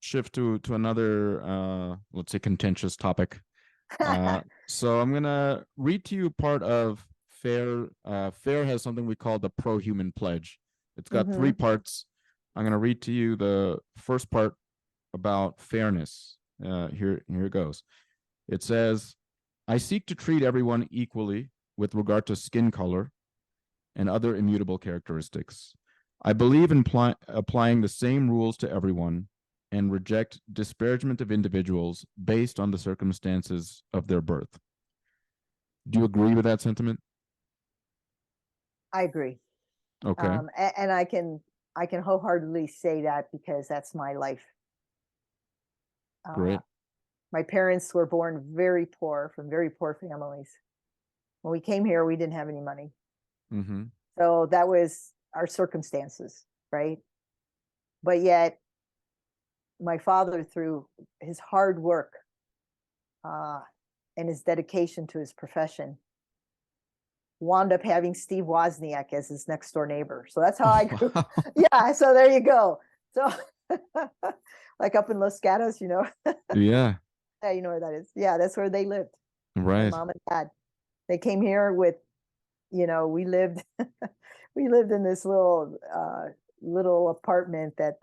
shift to another let's say contentious topic. So I'm gonna read to you part of FAIR, FAIR has something we call the Pro-Human Pledge. It's got three Mm-hmm. parts. I'm going to read to you the first part about fairness. Here it goes. It says, I seek to treat everyone equally with regard to skin color and other immutable characteristics. I believe in applying the same rules to everyone and reject disparagement of individuals based on the circumstances of their birth. Do you agree with that sentiment? I agree. Okay. And I can wholeheartedly say that because that's my life. Great. My parents were born very poor, from very poor families. When we came here, we didn't have any money. Mm-hmm. So that was our circumstances, right? But yet, my father, through his hard work and his dedication to his profession, wound up having Steve Wozniak as his next door neighbor. So that's how I grew. Wow. Yeah, so there you go. So like up in Los Gatos, you know. Yeah. Yeah, you know where that is. Yeah, that's where they lived. My Right. mom and dad. They came here with, you know, we lived we lived in this little apartment that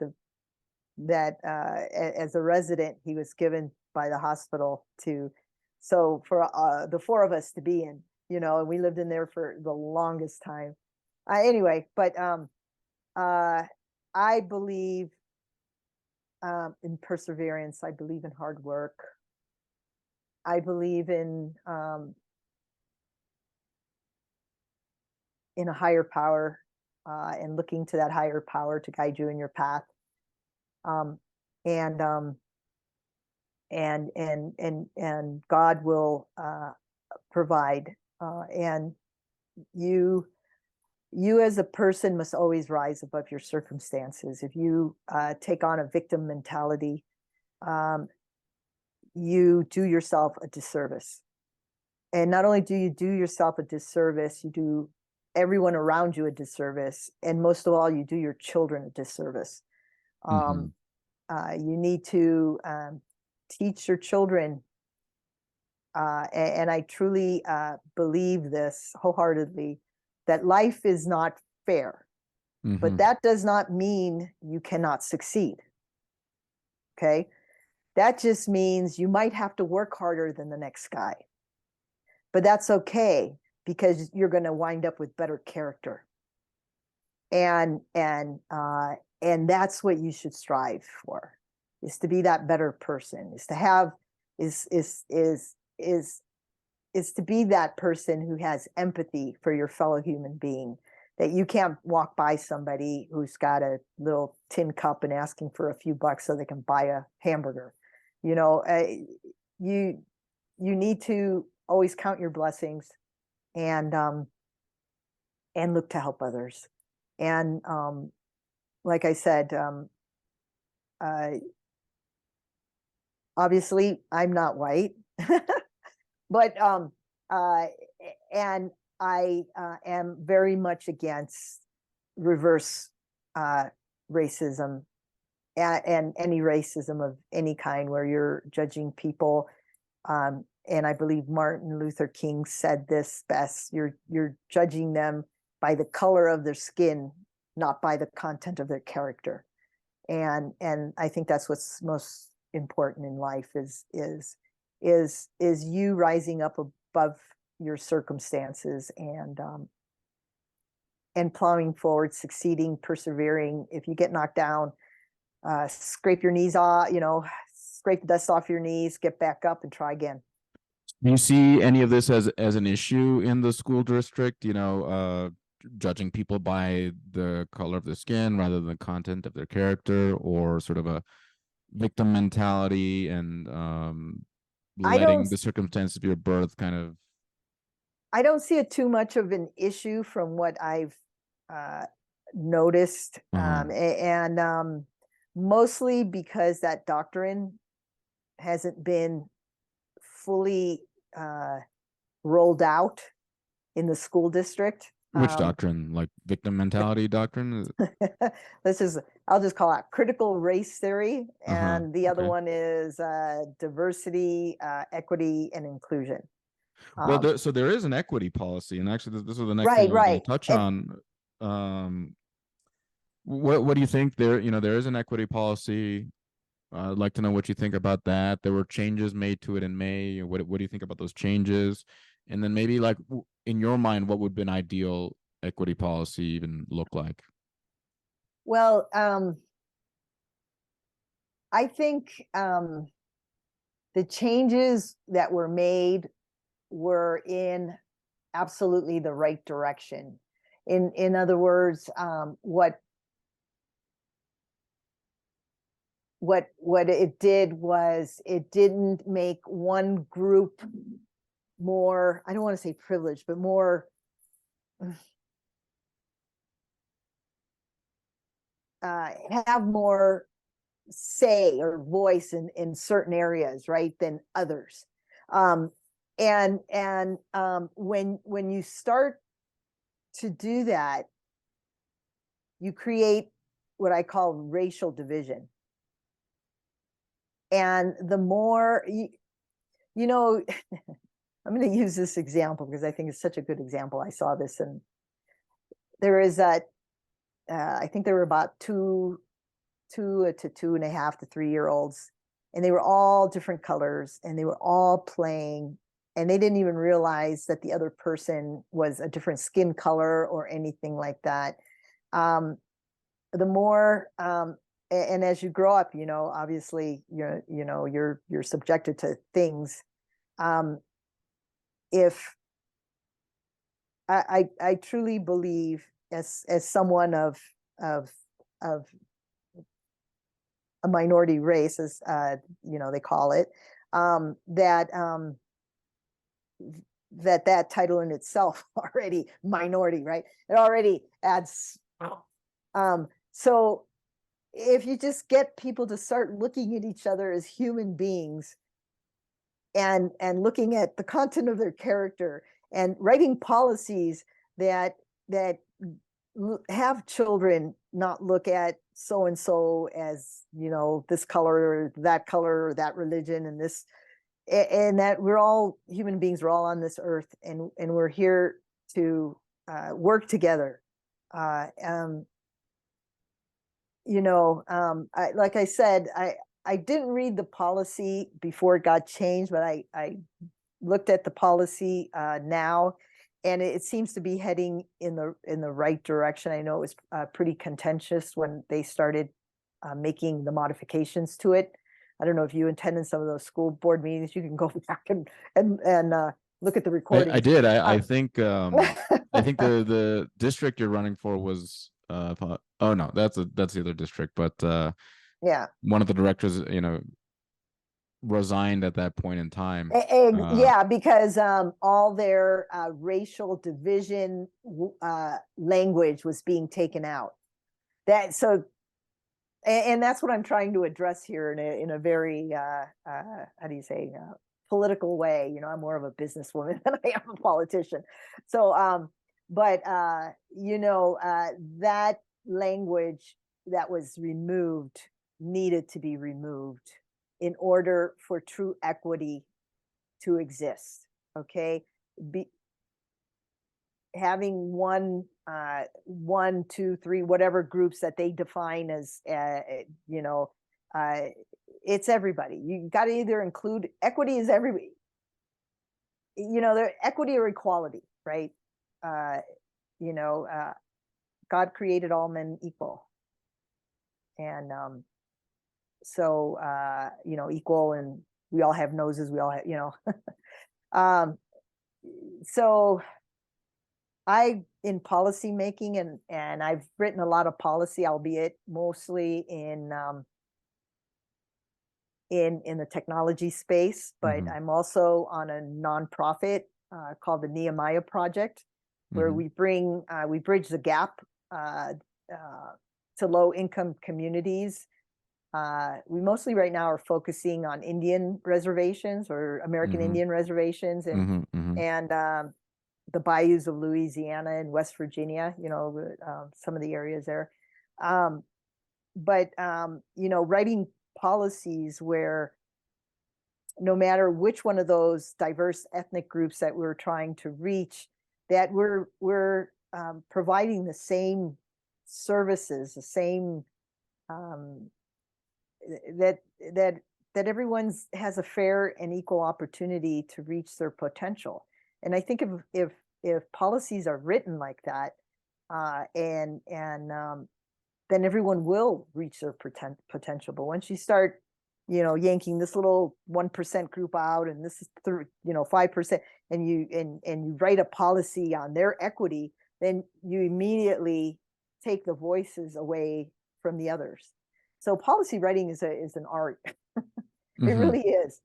as a resident he was given by the hospital to, so for the four of us to be in, you know, and we lived in there for the longest time. Anyway, but I believe in perseverance. I believe in hard work. I believe in a higher power, and looking to that higher power to guide you in your path. Um, and God will provide. And you as a person must always rise above your circumstances. If you take on a victim mentality, you do yourself a disservice. And not only do you do yourself a disservice, you do everyone around you a disservice. And most of all, you do your children a disservice. Mm-hmm. You need to teach your children, and I truly believe this wholeheartedly, that life is not fair. Mm-hmm. But that does not mean you cannot succeed. Okay? That just means you might have to work harder than the next guy. But that's okay, because you're going to wind up with better character. And that's what you should strive for, is to be that better person, is to have is to be that person who has empathy for your fellow human being, that you can't walk by somebody who's got a little tin cup and asking for a few bucks so they can buy a hamburger. You know, you need to always count your blessings and look to help others. And like I said, obviously I'm not white, but and I am very much against reverse racism, and any racism of any kind where you're judging people. And I believe Martin Luther King said this best: you're judging them by the color of their skin, not by the content of their character. And I think that's what's most important in life, is you rising up above your circumstances and plowing forward, succeeding, persevering. If you get knocked down, scrape your knees off, you know, scrape the dust off your knees, get back up and try again. Do you see any of this as an issue in the school district? You know, judging people by the color of their skin rather than the content of their character, or sort of a victim mentality, and letting the circumstances of your birth kind of. I don't see it too much of an issue from what I've noticed, and mostly because that doctrine hasn't been fully rolled out in the school district. Which doctrine? Like victim mentality doctrine? I'll just call it critical race theory, and the other one is diversity, equity, and inclusion. Well, so there is an equity policy, and actually, this is the next thing Right, I was going right. to touch And on. What do you think? There is an equity policy. I'd like to know what you think about that. There were changes made to it in May. What do you think about those changes? And then maybe like in your mind, what would an ideal equity policy even look like? well, I think the changes that were made were in absolutely the right direction. In other words, what it did was it didn't make one group more, I don't want to say privileged, but more have more say or voice in certain areas, right, than others. And when you start to do that, you create what I call racial division. And the more you know, I'm going to use this example because I think it's such a good example. I saw this, and there is that I think there were about two to 2.5 to 3-year-olds, and they were all different colors, and they were all playing, and they didn't even realize that the other person was a different skin color or anything like that. The more and as you grow up, obviously you're subjected to things. If I truly believe, as someone of a minority race, as they call it, that that title in itself already minority, right? It already adds. So if you just get people to start looking at each other as human beings, and looking at the content of their character, and writing policies that have children not look at so and so as this color or that religion, and this, and that we're all human beings, we're all on this earth, and we're here to work together. Like I said, I didn't read the policy before it got changed, but I looked at the policy now, and it seems to be heading in the right direction. I know it was pretty contentious when they started making the modifications to it. I don't know if you attended some of those school board meetings. You can go back and look at the recordings. I did. I think I think the district you're running for was oh no, that's the other district, but yeah. one of the directors, resigned at that point in time. Yeah, because all their racial division language was being taken out. And that's what I'm trying to address here in a very how do you say, political way. I'm more of a businesswoman than I am a politician. So but that language that was removed needed to be removed in order for true equity to exist. Okay, having one, 2, 3, whatever groups that they define as, it's everybody. You got to either include, equity is everybody. There equity or equality, right? God created all men equal, and so equal, and we all have noses. We all have, so in policy making, and I've written a lot of policy, albeit mostly in the technology space, but I'm also on a nonprofit called the Nehemiah Project, where we bridge the gap to low income communities. We mostly right now are focusing on Indian reservations or American Indian reservations, and the bayous of Louisiana and West Virginia, some of the areas there. But writing policies where no matter which one of those diverse ethnic groups that we're trying to reach, that we're providing the same services, the same that everyone has a fair and equal opportunity to reach their potential. And I think if policies are written like that, then everyone will reach their potential. But once you start, yanking this little 1% group out, and this is 5%, and you write a policy on their equity, then you immediately take the voices away from the others. So policy writing is an art. It really is.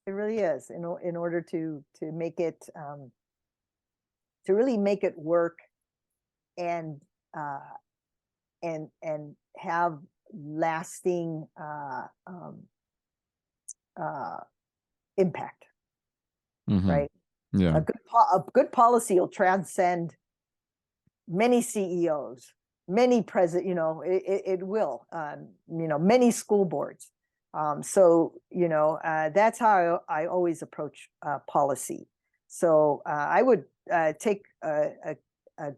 It really is. In order to make it to really make it work and have lasting impact, right? Yeah. A good policy will transcend many CEOs, many president, it will, many school boards. So, that's how I always approach policy. So I would take a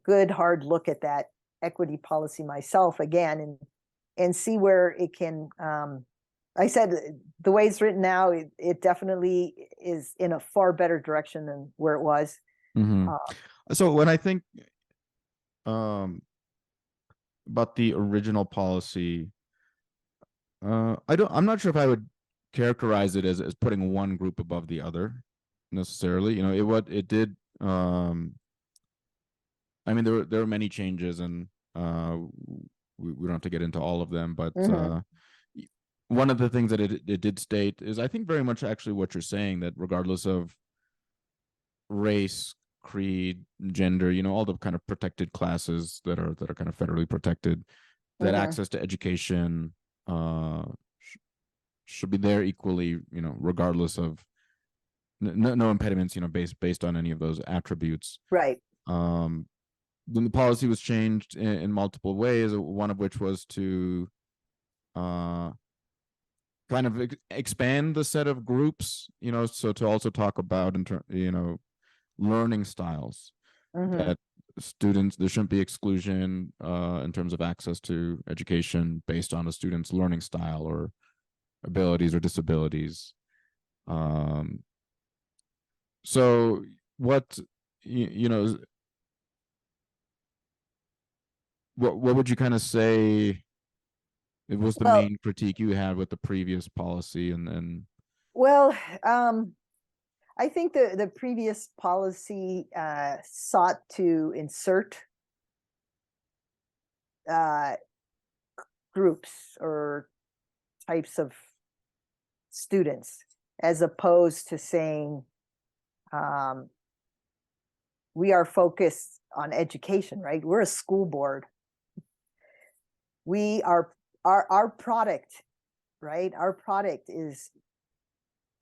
good hard look at that equity policy myself again, and see where it can, I said, the way it's written now, it definitely is in a far better direction than where it was. So when I think about the original policy, I'm not sure if I would characterize it as putting one group above the other necessarily. It did. I mean, there were many changes, and we don't have to get into all of them, but one of the things that it did state is, I think, very much actually what you're saying, that regardless of race, creed, gender, all the kind of protected classes that are kind of federally protected, that access to education should be there equally, regardless of no impediments, based on any of those attributes. Right. Then the policy was changed in multiple ways, one of which was to kind of expand the set of groups, so to also talk about learning styles, that students, there shouldn't be exclusion in terms of access to education based on a student's learning style or abilities or disabilities. So what what would you kind of say it was the main critique you had with the previous policy? Well, I think the previous policy sought to insert groups or types of students, as opposed to saying we are focused on education, right? We're a school board. We are our product, right? Our product is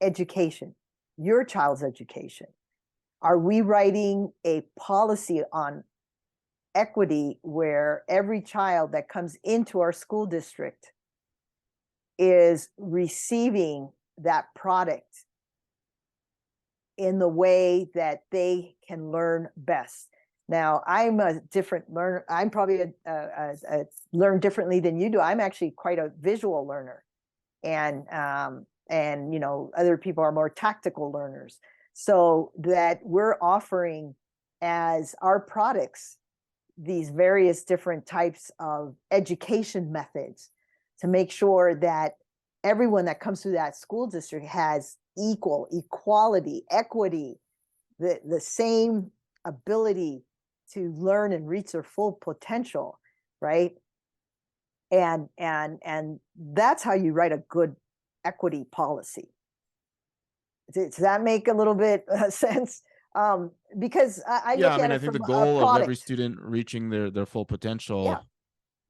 education, your child's education. Are we writing a policy on equity where every child that comes into our school district is receiving that product in the way that they can learn best? Now, I'm a different learner. I'm probably learn differently than you do. I'm actually quite a visual learner, and other people are more tactical learners. So that we're offering as our products these various different types of education methods to make sure that everyone that comes through that school district has equality, equity, the same ability to learn and reach their full potential, right? And that's how you write a good equity policy. Does that make a little bit sense? Because I look at it, I think from the goal a of every student reaching their full potential,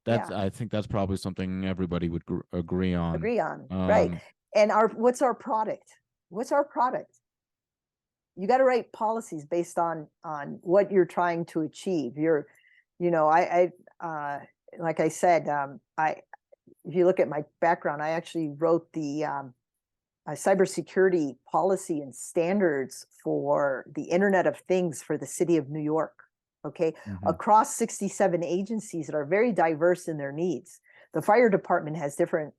I think that's probably something everybody would agree on. Right. And what's our product? What's our product? You got to write policies based on what you're trying to achieve. Like I said, if you look at my background, I actually wrote the cybersecurity policy and standards for the Internet of Things for the city of New York. Okay, across 67 agencies that are very diverse in their needs. The fire department has different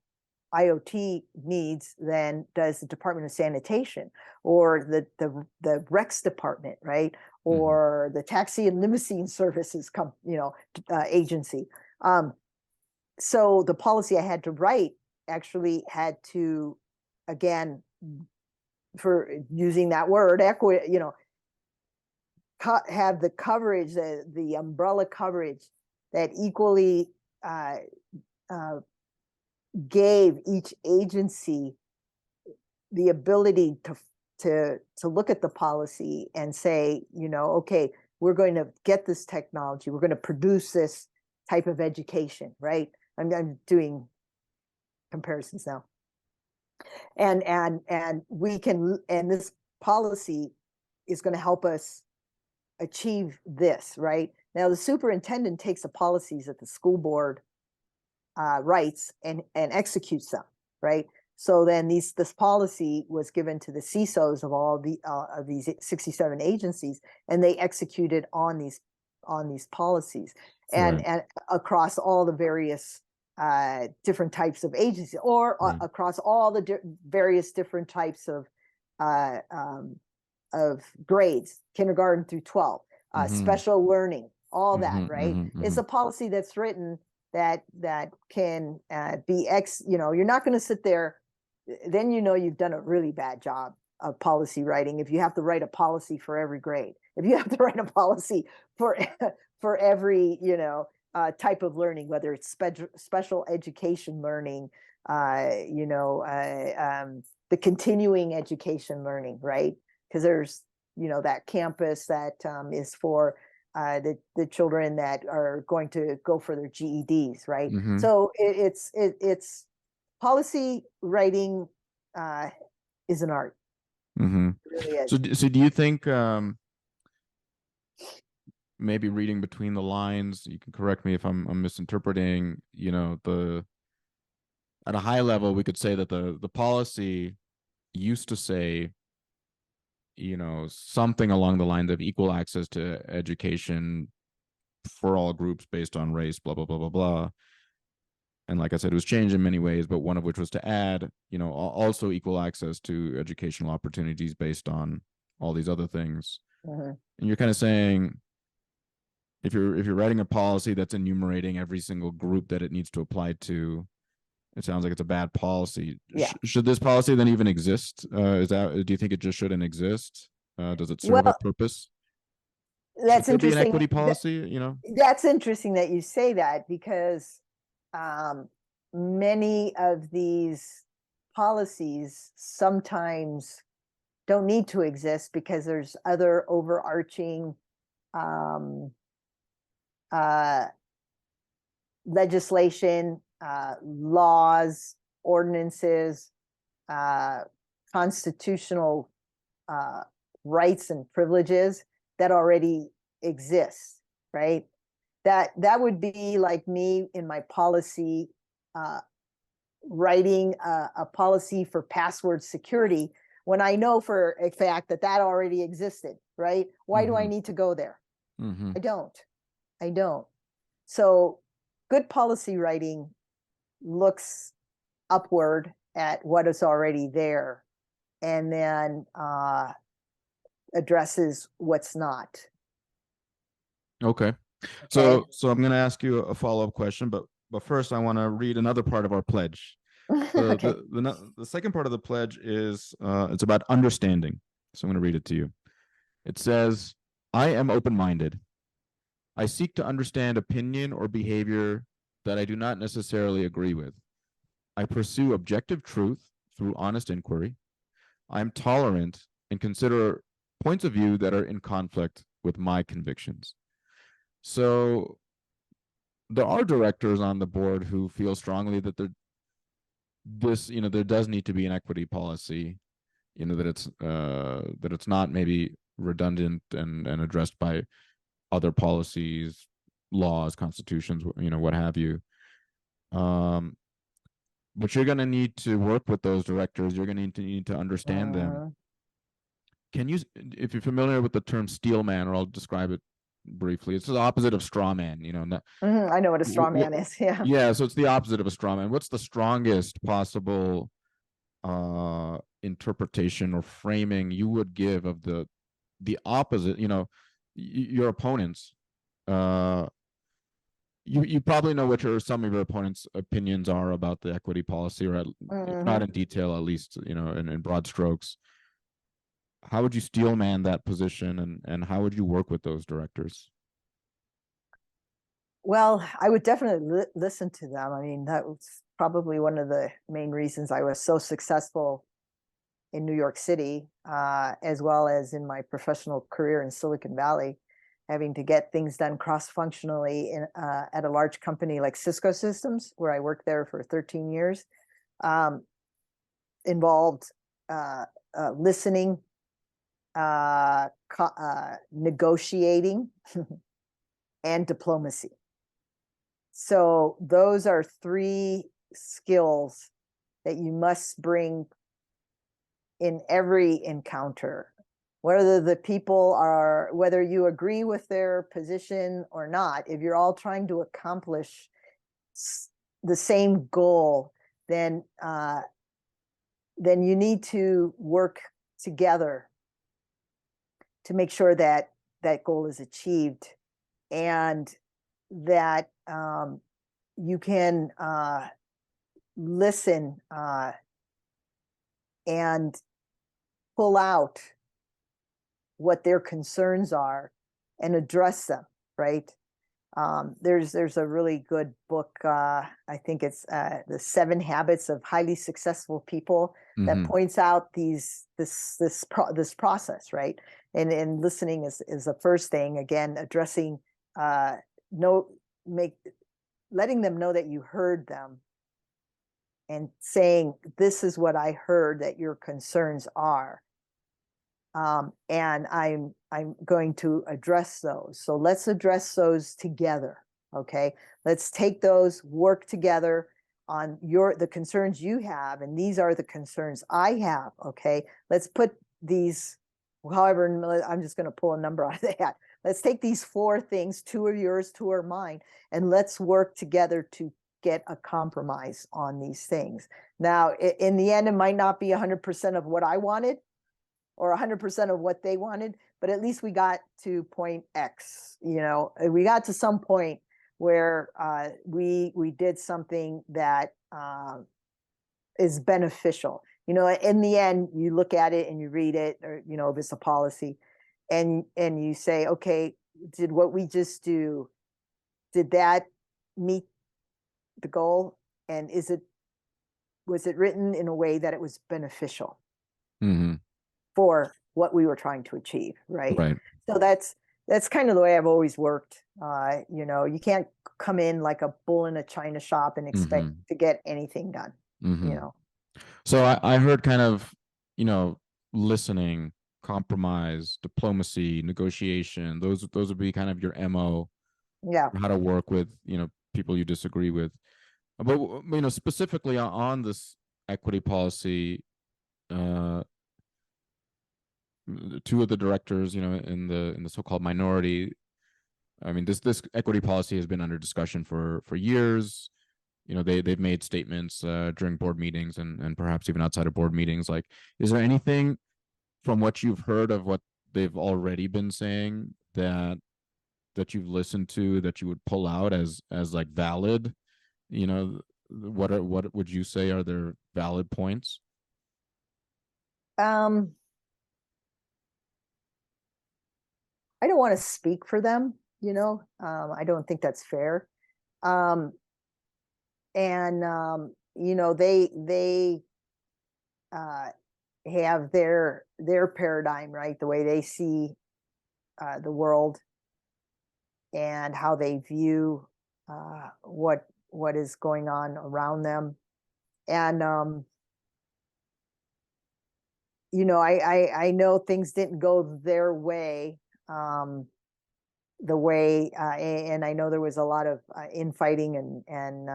IoT needs than does the Department of Sanitation or the Recs department, right? Or the taxi and limousine services agency. So the policy I had to write actually had to, again, for using that word, have the coverage, the umbrella coverage that equally gave each agency the ability to look at the policy and say, okay, we're going to get this technology, we're going to produce this type of education, right? I'm doing comparisons now. And this policy is going to help us achieve this, right? Now, the superintendent takes the policies that the school board writes and executes them, right? So then this policy was given to the CISOs of all of these 67 agencies, and they executed on these policies, and across all the various different types of agencies, or across all the various different types of grades, kindergarten through 12, special learning, all that, right? It's a policy that's written that can be you're not going to sit there, then you've done a really bad job of policy writing if you have to write a policy for every grade. If you have to write a policy for every type of learning, whether it's special education learning, the continuing education learning, right? Because there's that campus that is for the children that are going to go for their GEDs, right? So it's policy writing is an art. It really is. So do you think, maybe reading between the lines, you can correct me if I'm misinterpreting, at a high level, we could say that the policy used to say, something along the lines of equal access to education for all groups based on race, blah, blah, blah, blah, blah. And like I said, it was changed in many ways, but one of which was to add, also equal access to educational opportunities based on all these other things. And you're kind of saying, if you're writing a policy that's enumerating every single group that it needs to apply to, it sounds like it's a bad policy. Yeah. Should this policy then even exist? Do you think it just shouldn't exist? Does it serve a purpose? That's Should there be interesting. an equity policy, That's interesting that you say that, because many of these policies sometimes don't need to exist because there's other overarching legislation, laws, ordinances, constitutional rights and privileges that already exist, right? That would be like me in my policy, writing a policy for password security when I know for a fact that already existed, right? Why do I need to go there? I don't. So good policy writing looks upward at what is already there, and then addresses what's not. Okay. So I'm going to ask you a follow-up question, but first I want to read another part of our pledge. Okay. The second part of the pledge is it's about understanding. So I'm going to read it to you. It says, I am open-minded. I seek to understand opinion or behavior that I do not necessarily agree with. I pursue objective truth through honest inquiry. I am tolerant and consider points of view that are in conflict with my convictions. So there are directors on the board who feel strongly that there does need to be an equity policy, that it's not maybe redundant and addressed by other policies, laws, constitutions, what have you. but you're going to need to work with those directors. You're going to need to understand them. Mhm. Can you, if you're familiar with the term steel man, or I'll describe it briefly, it's the opposite of straw man. I know what a straw man is. Yeah. Yeah, so it's the opposite of a straw man. What's the strongest possible interpretation or framing you would give of the opposite? Your opponents. Uh, you probably know what some of your opponents' opinions are about the equity policy, or if not Mhm. in detail, at least in broad strokes. How would you steelman that position, and how would you work with those directors? Well, I would definitely listen to them. I mean, that was probably one of the main reasons I was so successful in New York City, as well as in my professional career in Silicon Valley, having to get things done cross-functionally at a large company like Cisco Systems, where I worked there for 13 years, um, involved listening, negotiating, and diplomacy. So those are three skills that you must bring in every encounter, whether the people are, whether you agree with their position or not. If you're all trying to accomplish the same goal, then you need to work together to make sure that that goal is achieved, and that you can listen and pull out what their concerns are and address them, right? There's a really good book. I think it's The 7 Habits of Highly Successful People, that Mm-hmm. points out this process, right? And listening is the first thing. Again, addressing, no, letting them know that you heard them, and saying, this is what I heard that your concerns are. And I'm going to address those. So let's address those together. Okay. Let's take those, work together on the concerns you have, and these are the concerns I have. Okay. Let's put these, however, I'm just going to pull a number out of the hat. Let's take these 4 things, 2 are yours, 2 are mine, and let's work together to get a compromise on these things. Now, in the end, it might not be 100% of what I wanted, or 100% of what they wanted, but at least we got to point X. We got to some point where we did something that is beneficial. In the end, you look at it and you read it, or if it's a policy, and you say, okay, did what we just do, did that meet the goal, and was it written in a way that it was beneficial Mm-hmm. for what we were trying to achieve, right? Right. So that's kind of the way I've always worked. You can't come in like a bull in a china shop and expect Mm-hmm. to get anything done. Mm-hmm. So I heard kind of, listening, compromise, diplomacy, negotiation. Those would be kind of your MO, Yeah. how to work with, people you disagree with. But specifically on this equity policy, uh, 2 of the directors, in the so-called minority. I mean, this equity policy has been under discussion for years. They've made statements during board meetings, and perhaps even outside of board meetings. Like, is there anything from what you've heard of what they've already been saying that you've listened to that you would pull out as like valid? What would you say are their valid points? um I don't want to speak for them. I don't think that's fair. um and they uh have their paradigm, right? The way they see the world, and how they view what is going on around them. And I know things didn't go their way, the way, and I know there was a lot of infighting and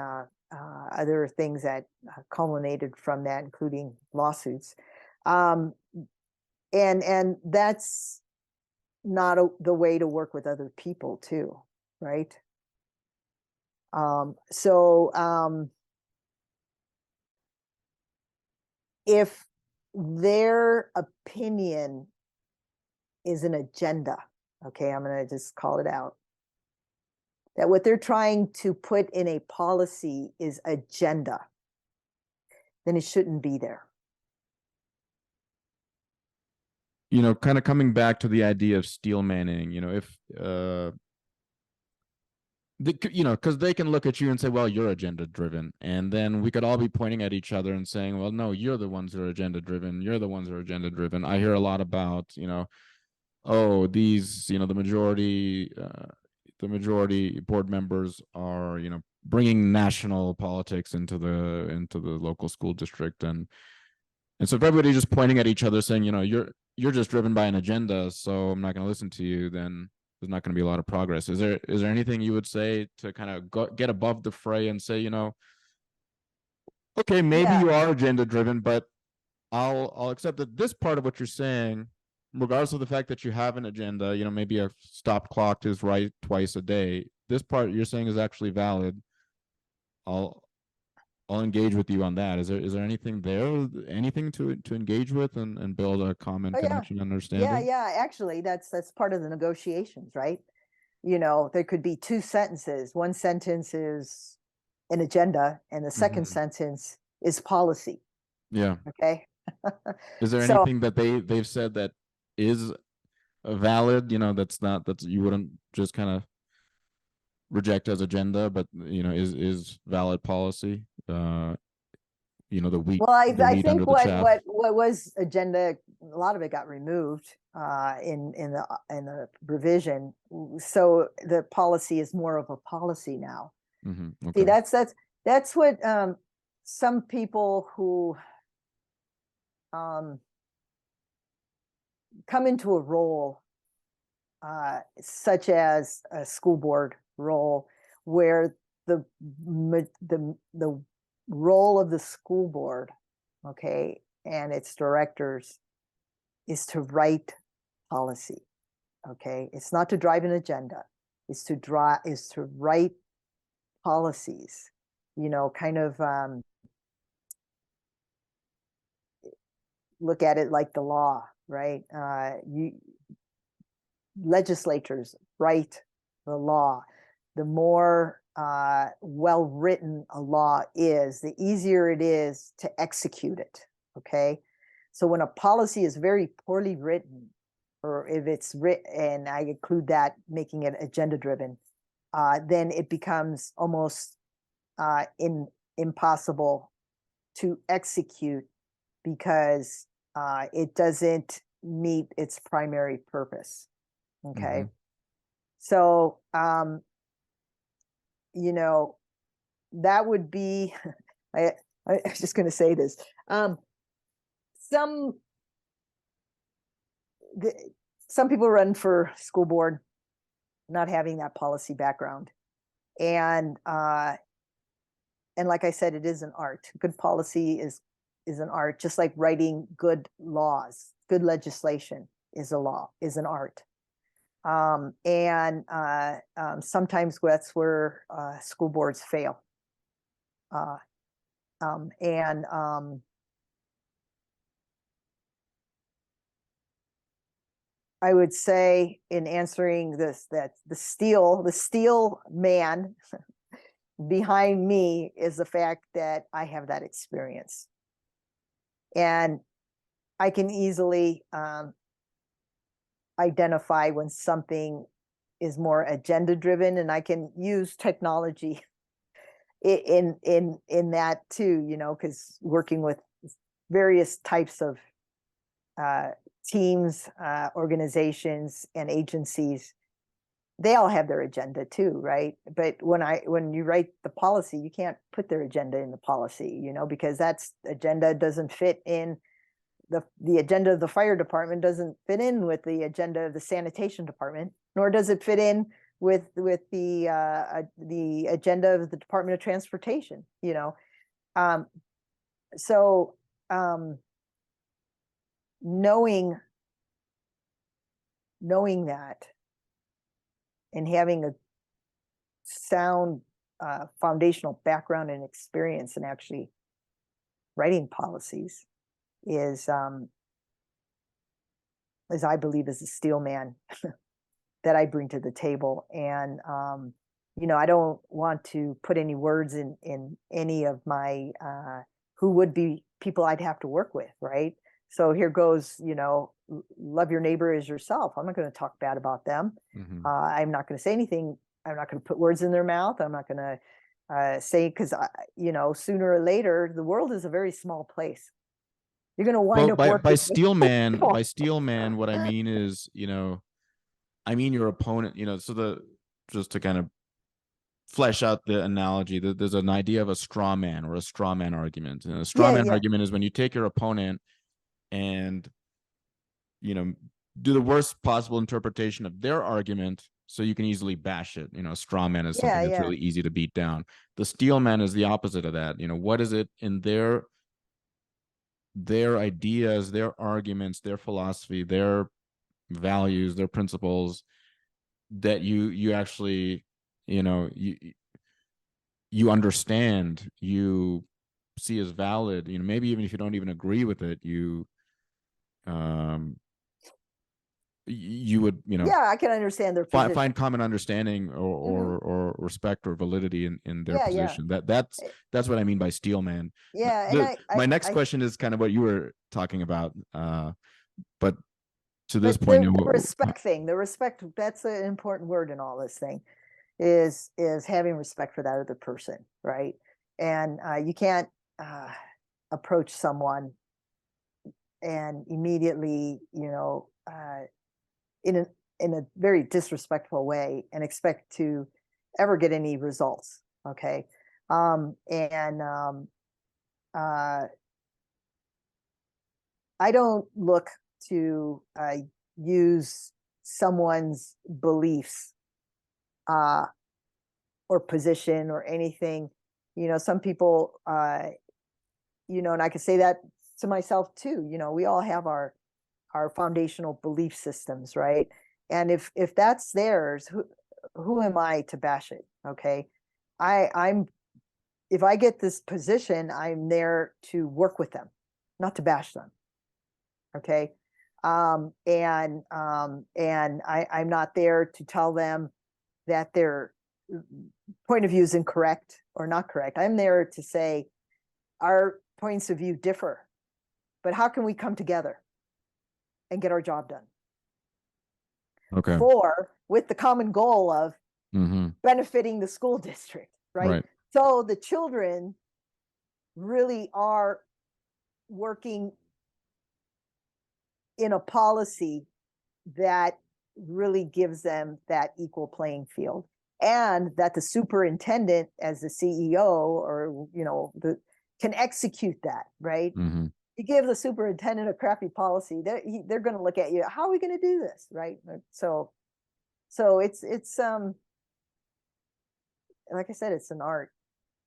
other things that culminated from that, including lawsuits. And that's not the way to work with other people too, right? If their opinion is an agenda, okay, I'm going to just call it out, that what they're trying to put in a policy is agenda, then it shouldn't be there. You know, kind of coming back to the idea of steel manning, you know, if you know, because they can look at you and say, well, you're agenda driven. And then we could all be pointing at each other and saying, well, no, you're the ones that are agenda driven. You're the ones that are agenda driven. I hear a lot about, you know, oh, these, you know, the majority board members are, you know, bringing national politics into the local school district. And so if everybody just pointing at each other saying, you know, you're just driven by an agenda, so I'm not going to listen to you, then there's not going to be a lot of progress. Is there anything you would say to kind of get above the fray and say, you know, okay, maybe Yeah. you are agenda driven, but I'll accept that this part of what you're saying, regardless of the fact that you have an agenda, you know, maybe a stop clock is right twice a day. This part you're saying is actually valid. I'll engage with you on that. Is there anything there, anything to engage with and build a common connection, understanding? Yeah. Actually, that's part of the negotiations, right? You know, there could be two sentences. One sentence is an agenda, and the second sentence is policy. Yeah. Okay. Is there So anything that they've said that is valid? You know, that's you wouldn't just kind of reject as agenda, but you know, is valid policy. You know, the wheat I under think the chaff. what was agenda, a lot of it got removed in the revision. So the policy is more of a policy now. Okay. See, that's what some people who come into a role such as a school board role, where the role of the school board, okay, and its directors is to write policy. Okay, it's not to drive an agenda. It's to write policies. You know, kind of look at it like the law, right? Legislators write the law. The more well written a law is, the easier it is to execute it. Okay, so when a policy is very poorly written, or if it's written, and I include that making it agenda driven, then it becomes almost impossible to execute, because it doesn't meet its primary purpose. Okay. So, you know, that would be, I was just going to say this. Some people run for school board not having that policy background. And like I said, it is an art. Good policy is an art, just like writing good laws. Good legislation is an art. Sometimes that's where school boards fail. I would say, in answering this, that the steel man behind me is the fact that I have that experience, and I can easily identify when something is more agenda driven, and I can use technology in that too, you know, because working with various types of teams, organizations, and agencies, they all have their agenda too, right? But when you write the policy, you can't put their agenda in the policy, you know, because that's agenda doesn't fit in the agenda of the fire department, doesn't fit in with the agenda of the sanitation department, nor does it fit in with the agenda of the Department of Transportation, you know. So knowing that and having a sound foundational background and experience in actually writing policies is I believe is the steel man that I bring to the table. And you know, I don't want to put any words in any of my who would be people I'd have to work with, right? So here goes, you know, love your neighbor as yourself. I'm not going to talk bad about them. I'm not going to say anything. I'm not going to put words in their mouth. I'm not going to say, because you know, sooner or later, the world is a very small place. You're going to wind up by working steel man, people. by steel man, what I mean is, you know, I mean your opponent, you know, so just to kind of flesh out the analogy, there's an idea of a straw man or a straw man argument. And a straw man argument is when you take your opponent and, you know, do the worst possible interpretation of their argument so you can easily bash it. You know, a straw man is something that's really easy to beat down. The steel man is the opposite of that. You know, what is it in their ideas, their arguments, their philosophy, their values, their principles that you actually, you know, you understand, you see as valid, you know, maybe even if you don't even agree with it, you would, you know, I can understand their position. Find common understanding or respect or validity in their position. That's what I mean by steel man. My next question is kind of what you were talking about, but to this point, the respect thing, that's an important word in all this thing, is having respect for that other person, right? And you can't approach someone and immediately, you know, in a very disrespectful way and expect to ever get any results. Okay. I don't look to use someone's beliefs or position or anything. You know, some people, you know, and I could say that to myself too. You know, we all have our foundational belief systems, right? And if that's theirs, who am I to bash it? Okay. I'm if I get this position, I'm there to work with them, not to bash them. Okay. I'm not there to tell them that their point of view is incorrect or not correct. I'm there to say our points of view differ, but how can we come together and get our job done? Okay. With the common goal of benefiting the school district, right? So the children really are working in a policy that really gives them that equal playing field, and that the superintendent, as the CEO, or, you know, can execute that, right? You give the superintendent a crappy policy, they're going to look at you, how are we going to do this, right? So it's like I said, it's an art.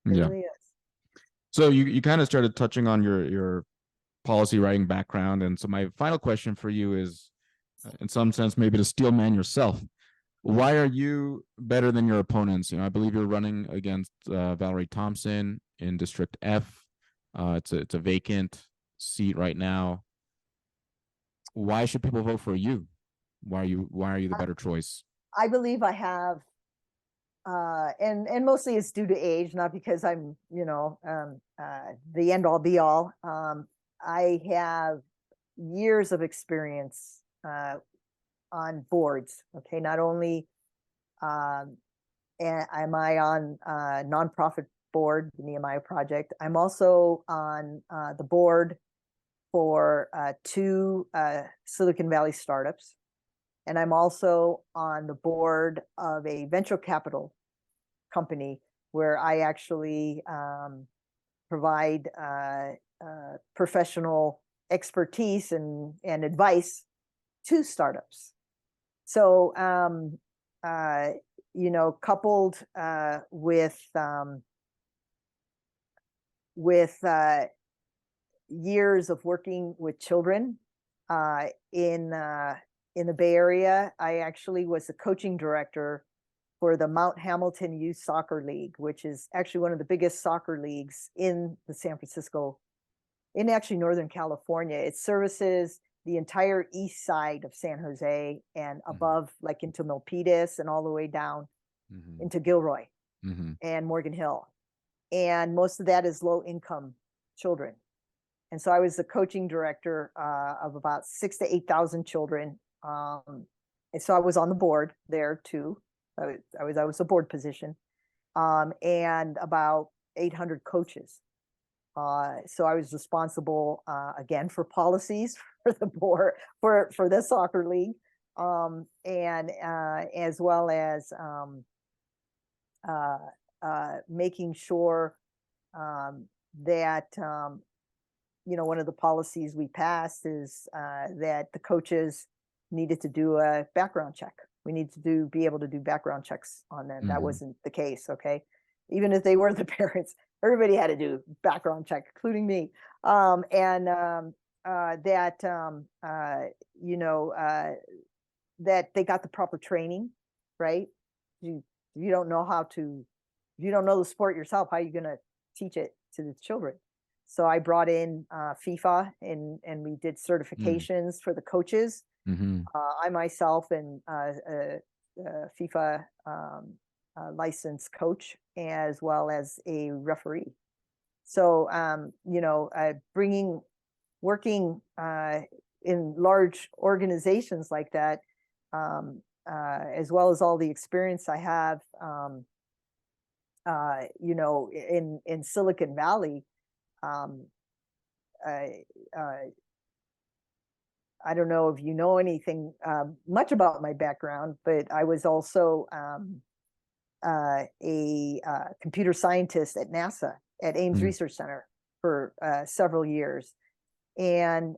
It really is. So you kind of started touching on your policy writing background, and so my final question for you is, in some sense, maybe to steel man yourself, why are you better than your opponents? You know, I believe you're running against Valerie Thompson in District F. It's a vacant seat right now. Why should people vote for you? Why are you the better choice? I believe I have, and mostly it's due to age, not because I'm, you know, the end all be all. I have years of experience on boards. Okay, not only am I on a nonprofit board, the Nehemiah Project, I'm also on the board for 2 Silicon Valley startups. And I'm also on the board of a venture capital company where I actually provide professional expertise and advice to startups. So you know, coupled with years of working with children in the Bay Area. I actually was the coaching director for the Mount Hamilton Youth Soccer League, which is actually one of the biggest soccer leagues in the San Francisco, in actually Northern California. It services the entire east side of San Jose and above, like into Milpitas and all the way down into Gilroy and Morgan Hill. And most of that is low income children. And so I was the coaching director of about 6,000 to 8,000 children. And so I was on the board there too. I was a board position, and about 800 coaches. So I was responsible again for policies for the board for this soccer league, and as well as making sure that you know, one of the policies we passed is that the coaches needed to do a background check. We need to be able to do background checks on them. That wasn't the case. Okay, even if they were the parents, everybody had to do background check, including me. You know, that they got the proper training, right? You don't know how to, you don't know the sport yourself. How are you going to teach it to the children? So I brought in FIFA and we did certifications for the coaches. I myself and FIFA licensed coach as well as a referee. So you know, working in large organizations like that, as well as all the experience I have, you know, in Silicon Valley. I don't know if you know anything much about my background, but I was also a computer scientist at NASA at Ames Research Center for several years. And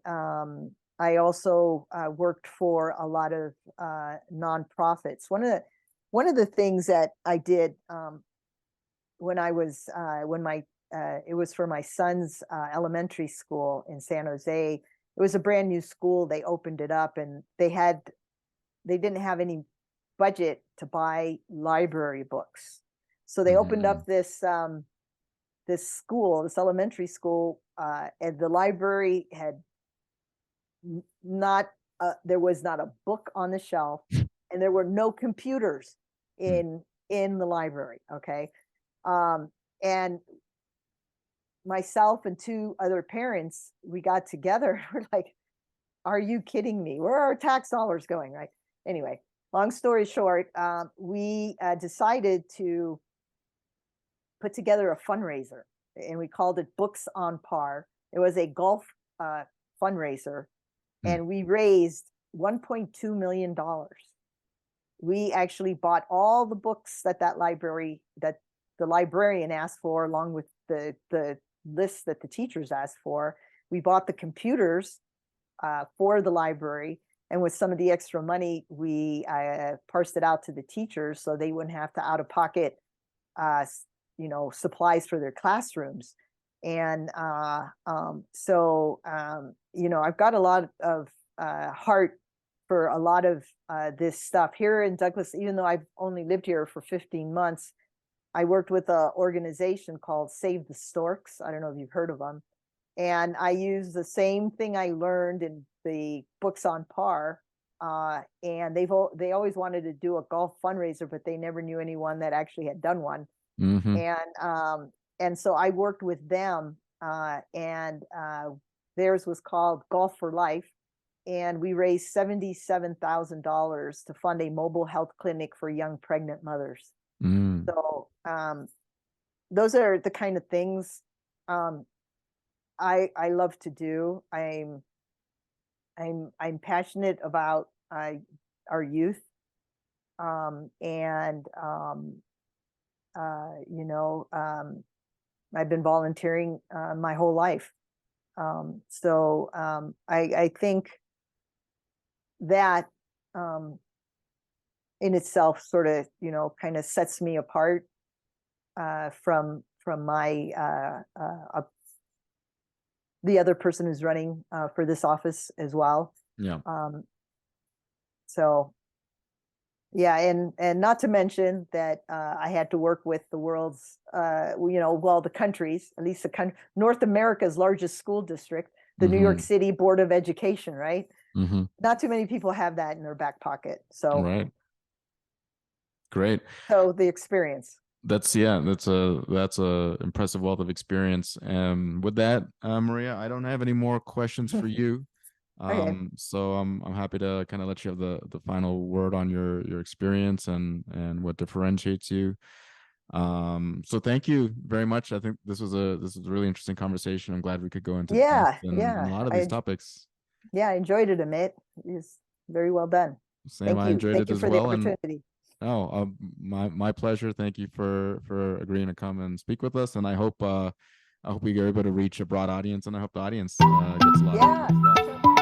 I also worked for a lot of nonprofits. One of the things that I did when I was it was for my son's elementary school in San Jose. It was a brand new school. They opened it up, and they didn't have any budget to buy library books. So they opened up this school, this elementary school, and the library had not there was not a book on the shelf, and there were no computers in the library. Okay, and myself and two other parents, we got together. We're like, are you kidding me? Where are our tax dollars going? Right. Anyway, long story short, we decided to put together a fundraiser, and we called it Books on Par. It was a golf fundraiser, and we raised $1.2 million. We actually bought all the books that the librarian asked for, along with the list that the teachers asked for. We bought the computers for the library, and with some of the extra money, we parsed it out to the teachers so they wouldn't have to out of pocket, you know, supplies for their classrooms. And you know, I've got a lot of heart for a lot of this stuff here in Douglas. Even though I've only lived here for 15 months, I worked with an organization called Save the Storks. I don't know if you've heard of them. And I used the same thing I learned in the Books on Par. And they always wanted to do a golf fundraiser, but they never knew anyone that actually had done one. And so I worked with them, and theirs was called Golf for Life. And we raised $77,000 to fund a mobile health clinic for young pregnant mothers. So those are the kind of things I love to do. I'm passionate about our youth, and you know, I've been volunteering my whole life. So I think that in itself sort of, kind of sets me apart from my the other person who's running for this office as well. Yeah. So yeah, and not to mention that I had to work with the world's, the countries, at least North America's largest school district, the New York City Board of Education, right? Not too many people have that in their back pocket. So right. Great. So the experience. That's a impressive wealth of experience. With that, Maria, I don't have any more questions for you. Okay. So I'm happy to kind of let you have the final word on your experience and what differentiates you. So thank you very much. I think this was a really interesting conversation. I'm glad we could go into depth in a lot of these topics. Yeah, I enjoyed it, Amit. It's very well done. Same, I enjoyed it Thank you as for the well. And opportunity. my pleasure. Thank you for agreeing to come and speak with us. And I hope we are able to reach a broad audience, and I hope the audience gets a lot out of it as well.